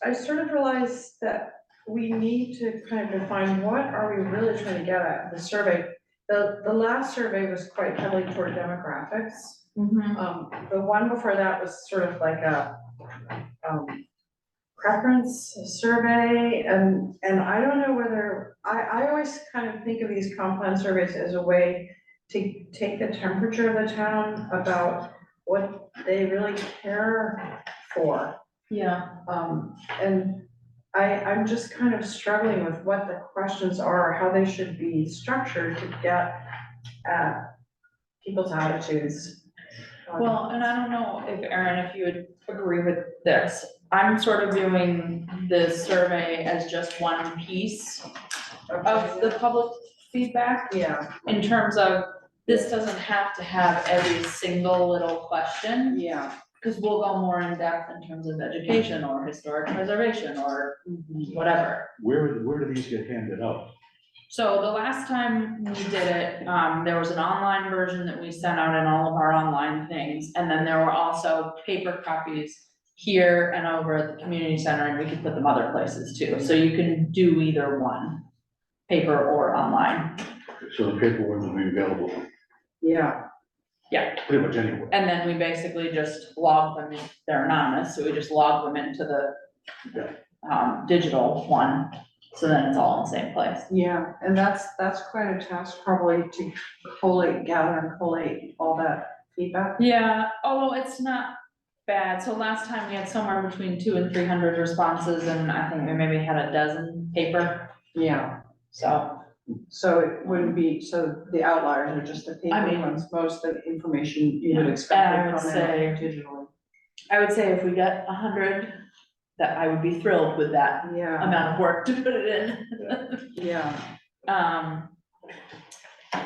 I sort of realized that we need to kind of define what are we really trying to get at the survey. The last survey was quite heavily toward demographics. The one before that was sort of like a preference survey, and I don't know whether, I always kind of think of these comp plan surveys as a way to take the temperature of the town about what they really care for. Yeah, And I'm just kind of struggling with what the questions are, how they should be structured to get at people's attitudes. Well, and I don't know if Erin, if you would agree with this, I'm sort of viewing the survey as just one piece of the public feedback Yeah, in terms of, this doesn't have to have every single little question, yeah. because we'll go more in depth in terms of education or historic preservation or whatever. Where do these get handed out? So the last time we did it, there was an online version that we sent out in all of our online things, and then there were also paper copies here and over at the community center, and we could put them other places too, so you can do either one, paper or online. So the paperwork will be available Yeah, pretty much anywhere. And then we basically just log them in, they're anonymous, so we just log them into the digital one, so then it's all in the same place. yeah, and that's quite a task probably to gather and collate all that feedback. Yeah, although it's not bad, so last time we had somewhere between 200 and 300 responses, and I think we maybe had a dozen paper, Yeah, so. so it wouldn't be, so the outliers are just the I paper mean- ones, most of the information you would And expect I to would come say- in digitally. I would say if we got 100, that I would be thrilled with that Yeah, amount of work to put it in. yeah,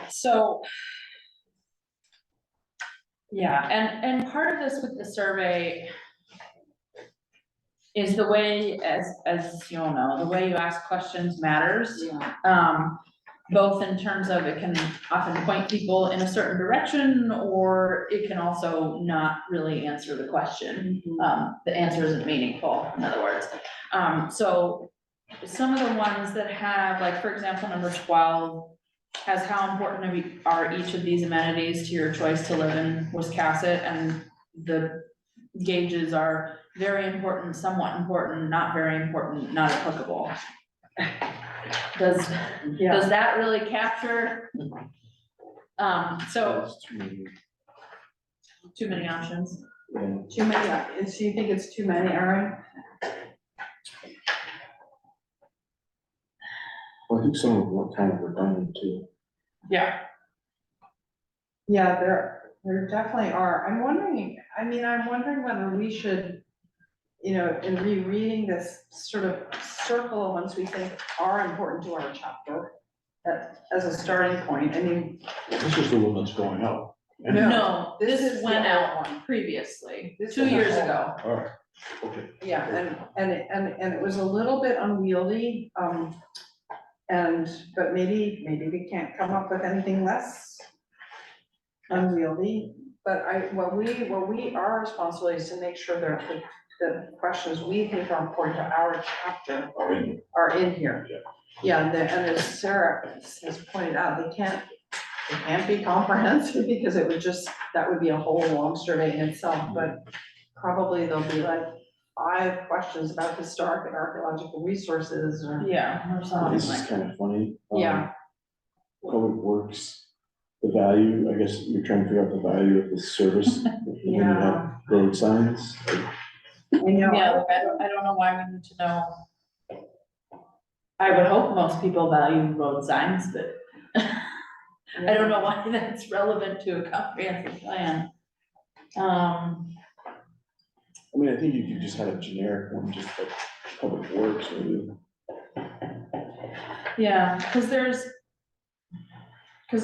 So. Yeah, and part of this with the survey is the way, as you all know, the way you ask questions matters. yeah, Both in terms of it can often point people in a certain direction, or it can also not really answer the question. The answer isn't meaningful, in other words. So some of the ones that have, like, for example, number 12 has how important are each of these amenities to your choice to live in Wiscasset, and the gauges are very important, somewhat important, not very important, not applicable. Does yeah. that really capture? So That's too many, too many options. yeah. Too many, so you think it's too many, Erin? Well, I think some of them are kind of redundant too. Yeah. Yeah, there definitely are. I'm wondering whether we should, in rereading this sort of circle of ones we think are important to our chapter, that as a starting point, I mean, This is the one that's going out. No, No, this is this the went old out one. previously, This 2 is the years old ago. All right, okay. yeah, and it was a little bit unwieldy, but maybe we can't come up with anything less unwieldy. But our responsibility is to make sure that the questions we think are important to our chapter All right. are in here. Yeah. Yeah, and as Sarah has pointed out, they can't be comprehensive because that would be a whole long survey in itself, but probably there'll be like 5 questions about historic and archaeological resources or. Yeah, or something This like is kind of funny. Yeah. Public Works, the value, I guess you're trying to figure out the value of the service when you have Yeah, road signs. I know. Yeah, like, I don't know why we need to know. I would hope most people value road signs, but I don't know why that's relevant to a comprehensive plan. I mean, I think you could just have a generic one, just like Public Works, maybe. Yeah, because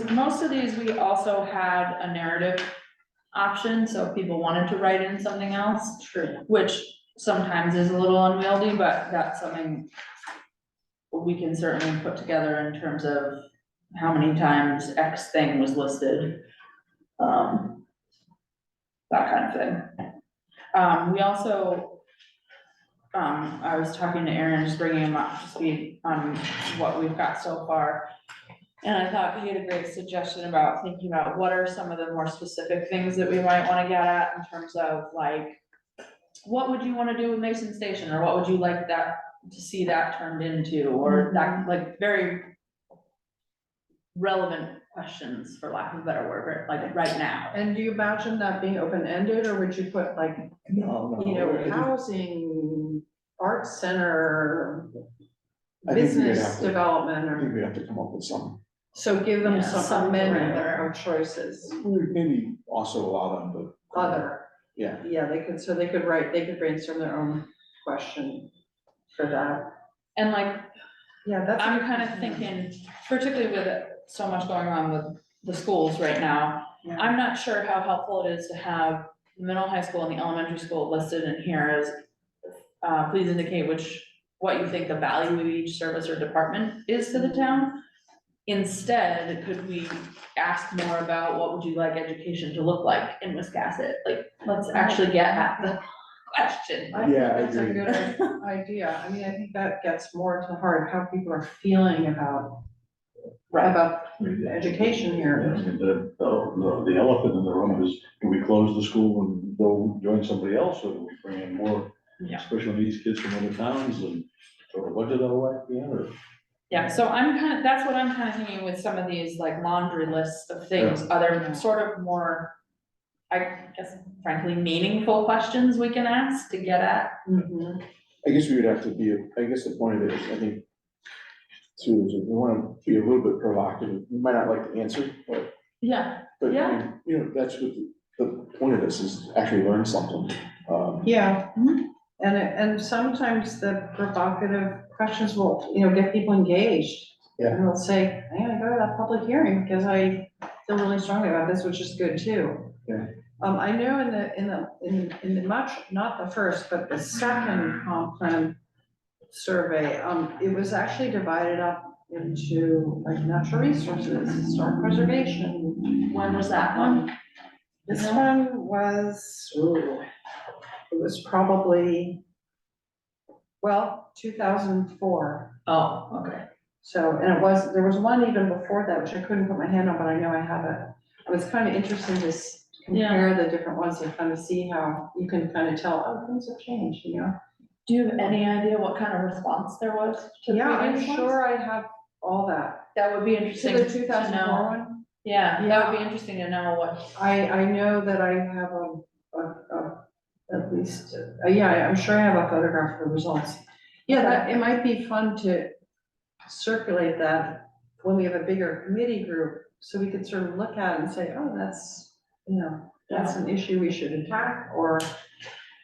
most of these, we also had a narrative option, so if people wanted to write in something else, True. which sometimes is a little unwieldy, but that's something we can certainly put together in terms of how many times X thing was listed. That kind of thing. We also, I was talking to Aaron, just bringing him up to speed on what we've got so far. And I thought he had a great suggestion about thinking about what are some of the more specific things that we might wanna get at in terms of like, what would you wanna do with Mason Station, or what would you like that, to see that turned into, or that, like, very relevant questions, for lack of a better word, like right now. And do you imagine that being open-ended, or would you put like, No, housing, arts center, I think we'd have business to- development, I or, think we have to come up with some, so give them Yeah, some, a some menu parameter. of choices. maybe also allow them to. Other, Yeah, yeah, they could, so they could brainstorm their own question for that. And like, Yeah, that's. a I'm good kind of question. thinking, particularly with so much going on with the schools right now, Yeah. I'm not sure how helpful it is to have the middle high school and the elementary school listed in here as, please indicate what you think the value of each service or department is to the town. Instead, could we ask more about what would you like education to look like in Wiscasset? Like, let's actually get at the question. I think Yeah, I that's a agree. good idea. I mean, I think that gets more to the heart, how people are feeling about education here. Yeah, I mean, the elephant in the room is, do we close the school and go join somebody else, or do we bring in more Yeah. special needs kids from other towns and throw a budget away, or? Yeah, so that's what I'm kind of thinking with some of these like laundry lists of things, other sort of more, I guess frankly, meaningful questions we can ask to get at. Mhm. I guess we would have to be, I guess the point of it is, I think, too, is if we wanna be a little bit provocative, we might not like the answer, but, Yeah. I Yeah. mean, you know, that's what the point of this is, actually learn something. Yeah, Mhm. and sometimes the provocative questions will, get people engaged. Yeah. And they'll say, I gotta go to that public hearing because I feel really strongly about this, which is good too. Yeah. I know in the much, not the first, but the second comp plan survey, it was actually divided up into like natural resources, historic preservation. When was that one? This one was, it was probably, 2004. Oh, okay. So, and there was one even before that, which I couldn't put my hand on, but I know I have it. It was kind of interesting to compare the different ones and kind of see how you can kind of tell, oh, things have changed, Do you have any idea what kind of response there was to Yeah, I'm previous ones? sure I have all that. That would be To interesting the to 2004 know. one? Yeah, that would be Yeah. interesting to know what. I know that I have at least, I'm sure I have a photograph of the results. Yeah, it might be fun to circulate that when we have a bigger committee group, so we could sort of look at it and say, oh, that's an issue we should attack, or it's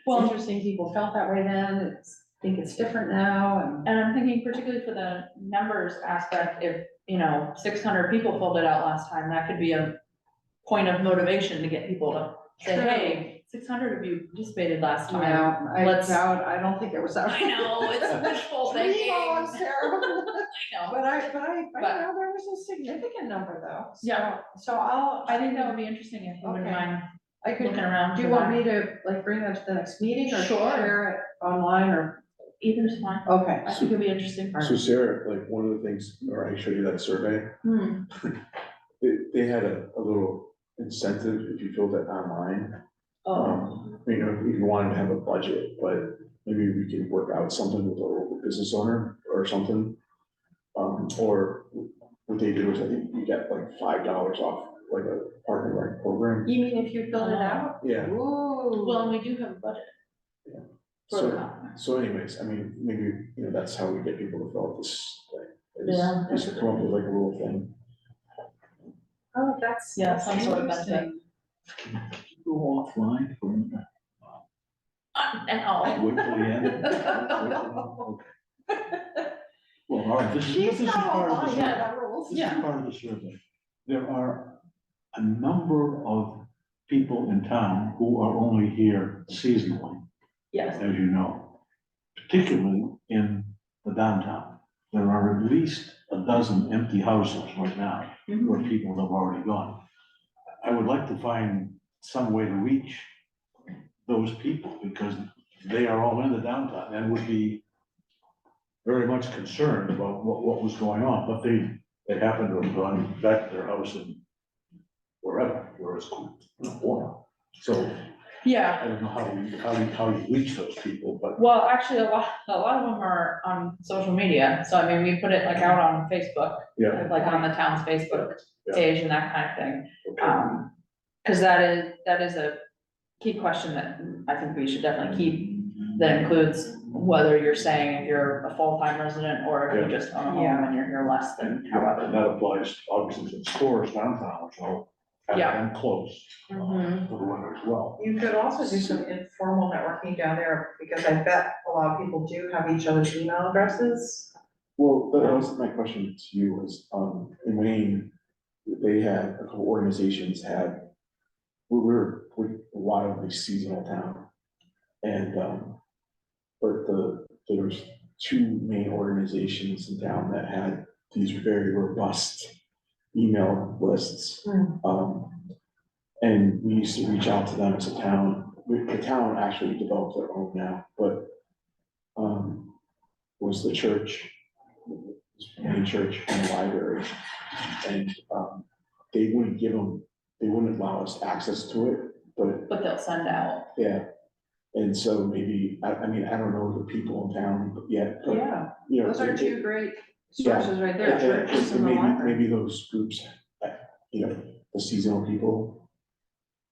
Well, interesting people felt that way then, think it's different now, and. and I'm thinking particularly for the numbers aspect, if, 600 people filled it out last time, that could be a point of motivation to get people to say, True. hey, 600 of you participated last time. Yeah, I Let's- doubt, I don't think it was that. I know, it's wishful thinking. Dream on, Sarah. I know. But I But- know there was a significant number though. So- Yeah. So I think that would be interesting if you wouldn't Okay. mind I could, looking around. do you for want that. me to like bring that to the next meeting or Sure. share it online or? Either's fine. Okay. I think it'd be interesting for. So Sarah, like, one of the things, or I showed you that survey, Hmm. they had a little incentive if you filled it online. Oh, If you wanted to have a budget, but maybe we could work out something with a local business owner or something. Or what they do is, I think you get like $5 off, like a partner rec program. You mean if you filled it out? Yeah, Ooh. well, and we do have a budget. Yeah. For the So- conference. so anyways, I mean, maybe, that's how we get people to fill out this, like, Yeah. is to come up with like a little thing. Oh, that's. Yeah, that's some sort of benefit. interesting. Go offline for a minute. And all. Wait till the end. Well, all right, this is She's got part a of the lot survey. of rules. This is part of the survey. There are a number of people in town who are only here seasonally, Yes, as you know, particularly in the downtown. There are at least a dozen empty houses right now where people have already gone. I would like to find some way to reach those people because they are all in the downtown and would be very much concerned about what was going on, but they happen to have gone back to their house and wherever it's warm. So yeah. I don't know how you reach those people, but Well, actually, a lot of them are on social media. So I mean, we put it like out on Facebook, Yeah. like on the town's Facebook Yeah. page and that kind of thing. Okay. Cause that is a key question that I think we should definitely keep that includes whether you're saying if you're a full-time resident or if you just own a home Yeah. and you're here less than And however. that applies obviously to the stores downtown, which I'll have Yeah. them closed Mhm. for the winter as well. You could also do some informal networking down there, because I bet a lot of people do have each other's email addresses. Well, that was my question to you was, in Wayne, they had, a couple organizations had, we're a wildly seasonal town. And, but there was two main organizations in town that had these very robust email lists. And we used to reach out to them as a town. The town actually developed their own now, but, was the church, main church and the library. And, they wouldn't give them, they wouldn't allow us access to it, but But they'll send out. yeah. And so maybe, I mean, I don't know the people in town yet, but, Yeah, you know. those are it- two great Yeah. sources right there, it- churches and the maybe, library. maybe those groups, you know, the seasonal people,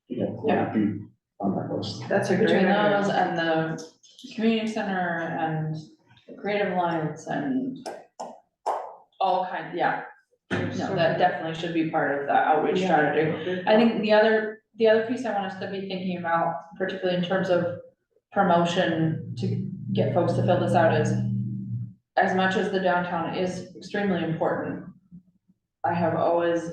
you know, would be on that list. That's a great Between idea. those and the community center and the Creative Alliance and all kinds, yeah. No, that definitely should be part of the outreach strategy. I think the other piece I want us to be thinking about, particularly in terms of promotion to get folks to fill this out is, as much as the downtown is extremely important, I have always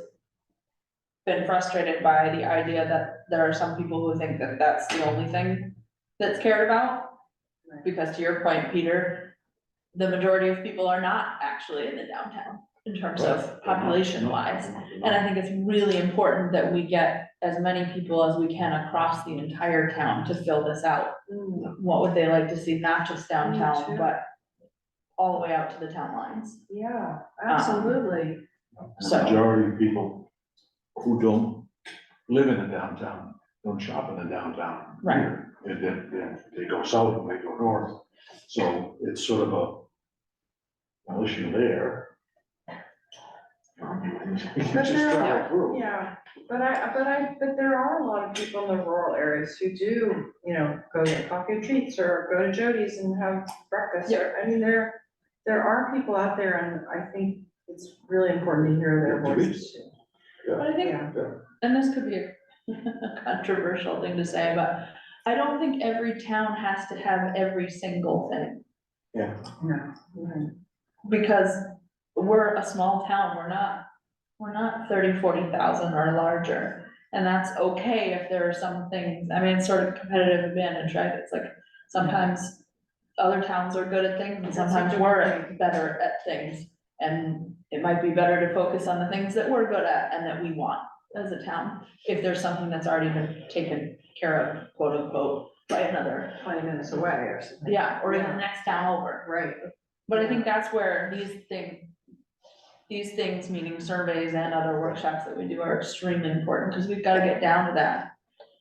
been frustrated by the idea that there are some people who think that that's the only thing that's cared about. Because to your point, Peter, the majority of people are not actually in the downtown in terms of population wise. And I think it's really important that we get as many people as we can across the entire town to fill this out. What would they like to see, not just too. downtown, but all the way out to the town lines? Yeah, absolutely. The So, majority of people who don't live in the downtown, don't shop in the downtown. Right. And then they go south and they go north, so it's sort of an issue there. You But just there travel are, through. yeah, but there are a lot of people in the rural areas who do, you know, go get coffee or treats or go to Jody's and have breakfast. I mean, there are people out there, and I think it's really important to hear their Yeah, there voices too. but I think, Yeah. and this could be a controversial thing to say, but I don't think every town has to have every single thing. Yeah, No. Because we're a small town, we're not 30,000-40,000 or larger. And that's okay if there are some things, I mean, it's sort of competitive advantage, right? It's like, sometimes other towns are good at things and That's a sometimes good we're better at things. And it might be better to focus on the things that we're good at and that we want as a town. If there's something that's already been taken care of, quote unquote, by another, 20 minutes away or something. yeah, or even the Yeah. next town over. Right. But I think that's where these things, meaning surveys and other workshops that we do are extremely important, because we've gotta get down to that,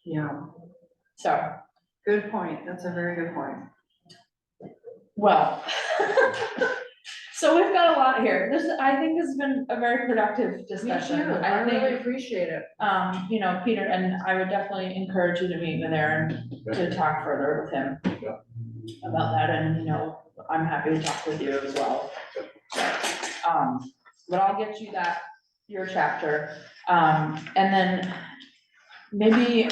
Yeah, so, good point. That's a very good point. well. So we've got a lot here, I think this has been a very productive discussion. I really think, appreciate it. you know, Peter, and I would definitely encourage you to meet with Aaron, to talk further with him about that, and, you know, I'm happy to talk with you as well. But I'll get you your chapter, and then maybe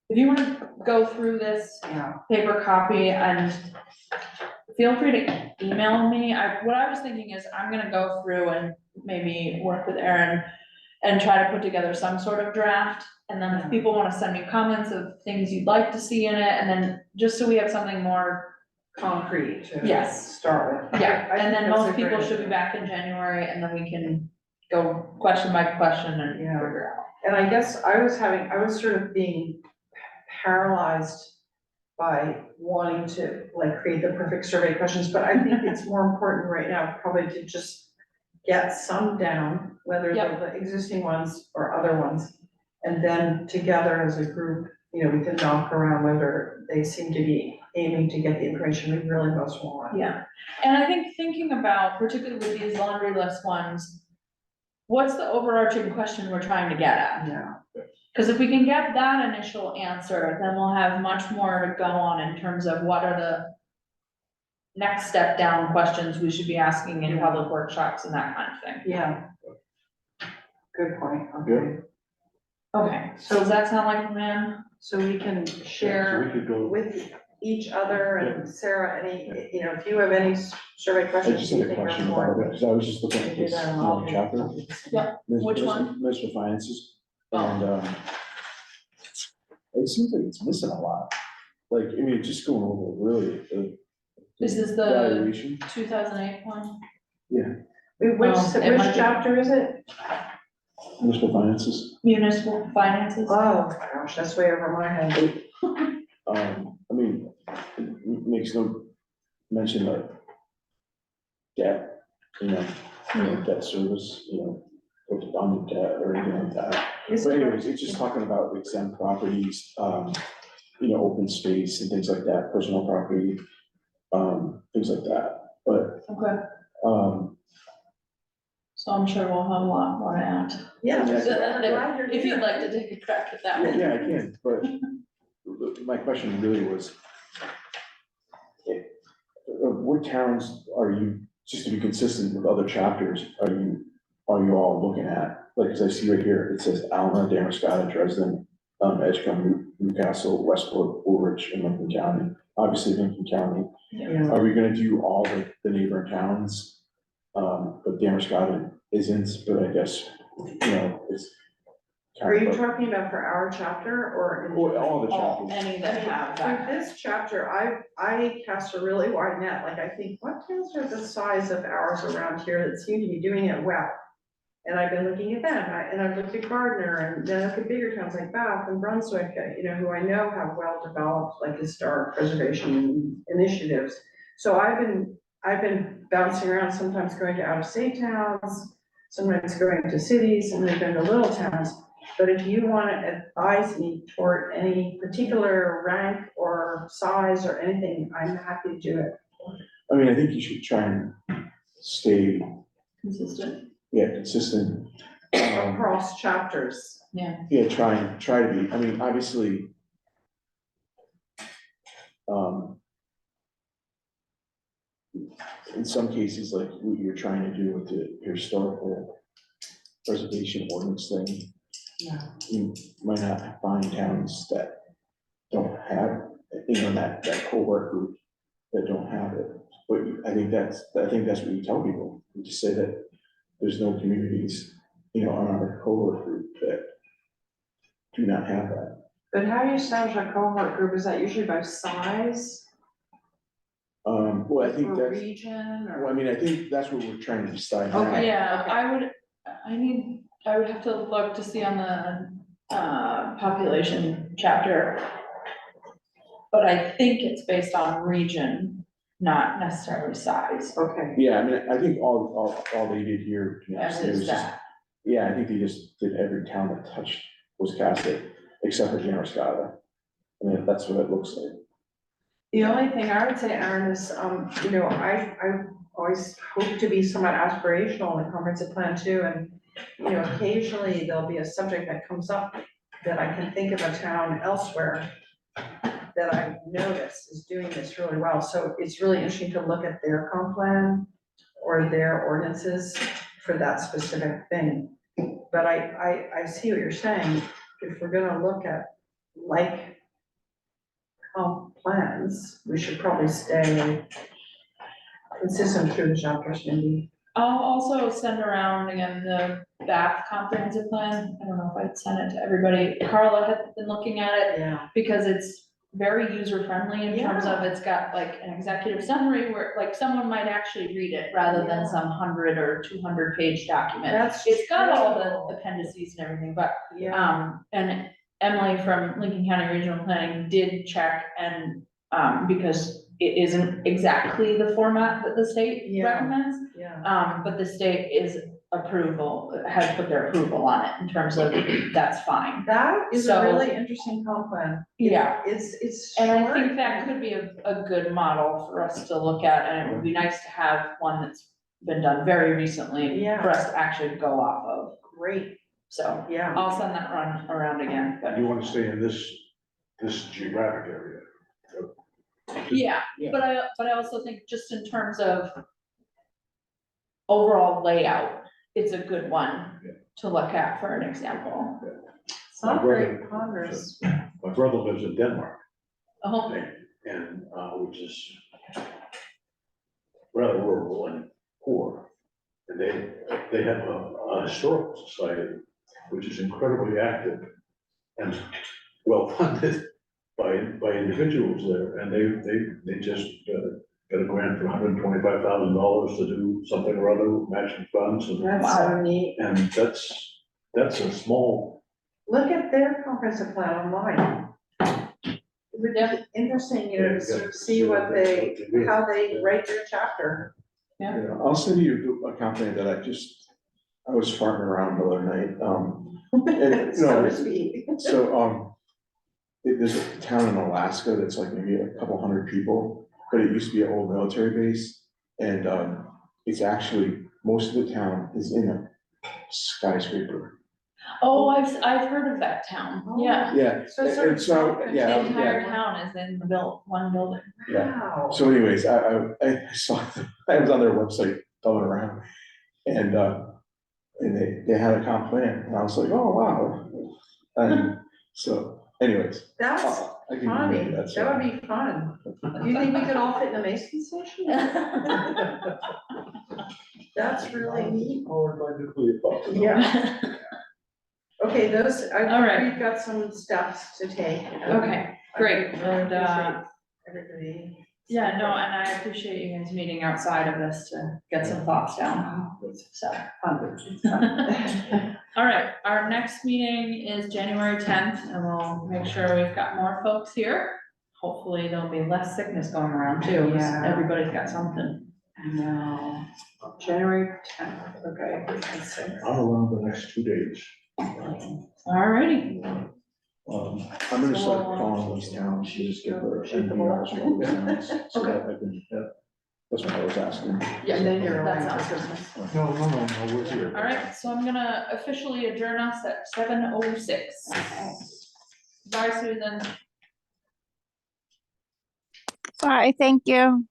if you wanna go through this Yeah. paper copy, and feel free to email me. What I was thinking is I'm gonna go through and maybe work with Erin and try to put together some sort of draft. And then if people wanna send me comments of things you'd like to see in it, and then just so we have something more, Concrete to Yes. start with. yeah, I and think then that's most a great people should be idea. back in January, and then we can go question by question and Yeah. figure out. And I guess I was sort of being paralyzed by wanting to like create the perfect survey questions, but I think it's more important right now probably to just get some down, whether they're Yep. the existing ones or other ones. And then together as a group, you know, we can knock around whether they seem to be aiming to get the information we really most want. Yeah, and I think thinking about, particularly with these laundry list ones, what's the overarching question we're trying to get at? Yeah. Cause if we can get that initial answer, then we'll have much more to go on in terms of what are the next step down questions we should be asking in public workshops and that kind of thing. Yeah. Good point, Yeah. okay. Okay, so does that sound like a plan? So we can So share we could go, With each other and Sarah, any, you know, if you have any survey I questions just you had a think are question about important. it, because I was just looking we at do this, that and I'll chapter. Yeah. Which one? Municipal finances, Oh. and, it seems like it's missing a lot. Like, I mean, just going over really, Is this the valuation. 2008 one? Which, it might which be- chapter is it? Municipal finances, Municipal finances? Oh, gosh, that's way over my head. I mean, it makes no mention of debt, debt service, or the bond debt or anything like that. Is But it- anyways, it's just talking about exempt properties, open space and things like that, personal property, things like that. But, Okay, so I'm sure we'll have a lot more to add. Yeah, Yeah. I'm glad you're If here. you'd like to take a crack at that one. yeah, I can, but my question really was, what towns are you, just to be consistent with other chapters, are you all looking at? Like, as I see right here, it says Alma, Damascus, Dresden, Edgecombe, Newcastle, Westport, Woolwich, and Lincoln County. Obviously, Lincoln County. Yeah. Are we gonna do all the neighboring towns? But Damascus isn't, but I guess, it's. Are you talking about for our chapter or? in- Or all the All, chapters? any I that mean, have for that. this chapter, I cast a really wide net, like I think, what towns are the size of ours around here that seem to be doing it well? And I've been looking at them, and I've looked at Gardner, and then I look at bigger towns like Bath and Brunswick, who I know have well-developed, like, historic preservation initiatives. So I've been bouncing around, sometimes going to out-of-state towns, sometimes going to cities, and then going to little towns. But if you wanna advise me toward any particular rank or size or anything, I'm happy to do it. I mean, I think you should try and stay, Consistent. consistent. Across chapters. Yeah, try to be, I mean, obviously. In some cases, like what you're trying to do with the historical preservation ordinance thing. Yeah. You might not find towns that don't have, that cohort group that don't have it. But I think that's what you tell people, you just say that there's no communities, on our cohort group that do not have that. But how do you establish a cohort group? Is that usually by size Well, I think or that's, region well, I or? mean, I think that's what we're trying to decide now. Okay. Yeah, okay. I would have to look to see on the, population chapter. But I think it's based on region, not necessarily size, Okay, Yeah, I mean, I think all they did here, to be honest, as it was is just, that. yeah, I think they just did every town that touched Wiscasset, except for Damascus. I mean, that's what it looks like. the only thing I would say, Aaron, is, I always hope to be somewhat aspirational in the comprehensive plan too, and, occasionally there'll be a subject that comes up that I can think of a town elsewhere that I notice is doing this really well, so it's really interesting to look at their comp plan or their ordinances for that specific thing. But I see what you're saying, if we're gonna look at like comp plans, we should probably stay consistent through the chapters, maybe. I'll also send around again the Bath comprehensive plan, I don't know if I'd send it to everybody, Carla had been looking at it, Yeah. because it's very user friendly in terms of it's got like an executive summary where like someone might actually read it rather than Yeah. some 100 or 200 page document. That's It's got all true. the appendices and everything, but Yeah, and Emily from Lincoln County Regional Planning did check and, because it isn't exactly the format that the state Yeah. recommends. yeah. But the state has put their approval on it in terms of that's fine. That is a So- really interesting comp plan. Yeah. It's And I short. think that could be a good model for us to look at, and it would be nice to have one that's been done very recently Yeah. for us to actually go off of. Great. So Yeah. I'll send that run around again, but You wanna stay in this geographic area? yeah, but I also think just in terms of overall layout, it's a good one to look at for an example. It's not very ponderous. My brother lives in Denmark, Oh, and, which is rather rural and poor. And they have a historical society, which is incredibly active and well-funded by individuals there. And they just got a grant for $125,000 to do something or other, matching funds. That's so neat. And that's a small, Look at their comprehensive plan online. It would Yeah. be interesting, you know, Yeah, to sort yeah, of see what they, do. how they write their chapter. Yeah, I'll send you a company that I was farting around the other night, and, So no, to speak. so, there's a town in Alaska that's like maybe a couple hundred people, but it used to be an old military base. And, it's actually, most of the town is in a skyscraper. oh, I've heard of that town, yeah. Yeah, So it's sort of and so, yeah, The I was- entire town is in the one building. yeah. Wow. So anyways, I saw, I was on their website going around, and they had a comp plan, and I was like, oh, wow. And so anyways, That's I can funny. maybe that's. That would be fun. Do you think we could all fit in the Mason station? That's really neat. Powered by nuclear power. Yeah. Okay, those, All right. we've got some steps to take. Okay, great, and, Appreciate everybody. yeah, no, and I appreciate you guys meeting outside of this to get some thoughts down, so. All right, our next meeting is January 10th, and we'll make sure we've got more folks here. Hopefully there'll be less sickness going around too, 'cause Yeah. everybody's got something. No, January 10th, okay. I'm around the next 2 days. All righty, I'm gonna start calling these towns, to just get their NPRs from these towns, so that I can, that's what I was asking. yeah, And then you're that away sounds for good. Christmas. No, we're here. All right, so I'm gonna officially adjourn us at 7:06. Bye, Susan. Bye, thank you.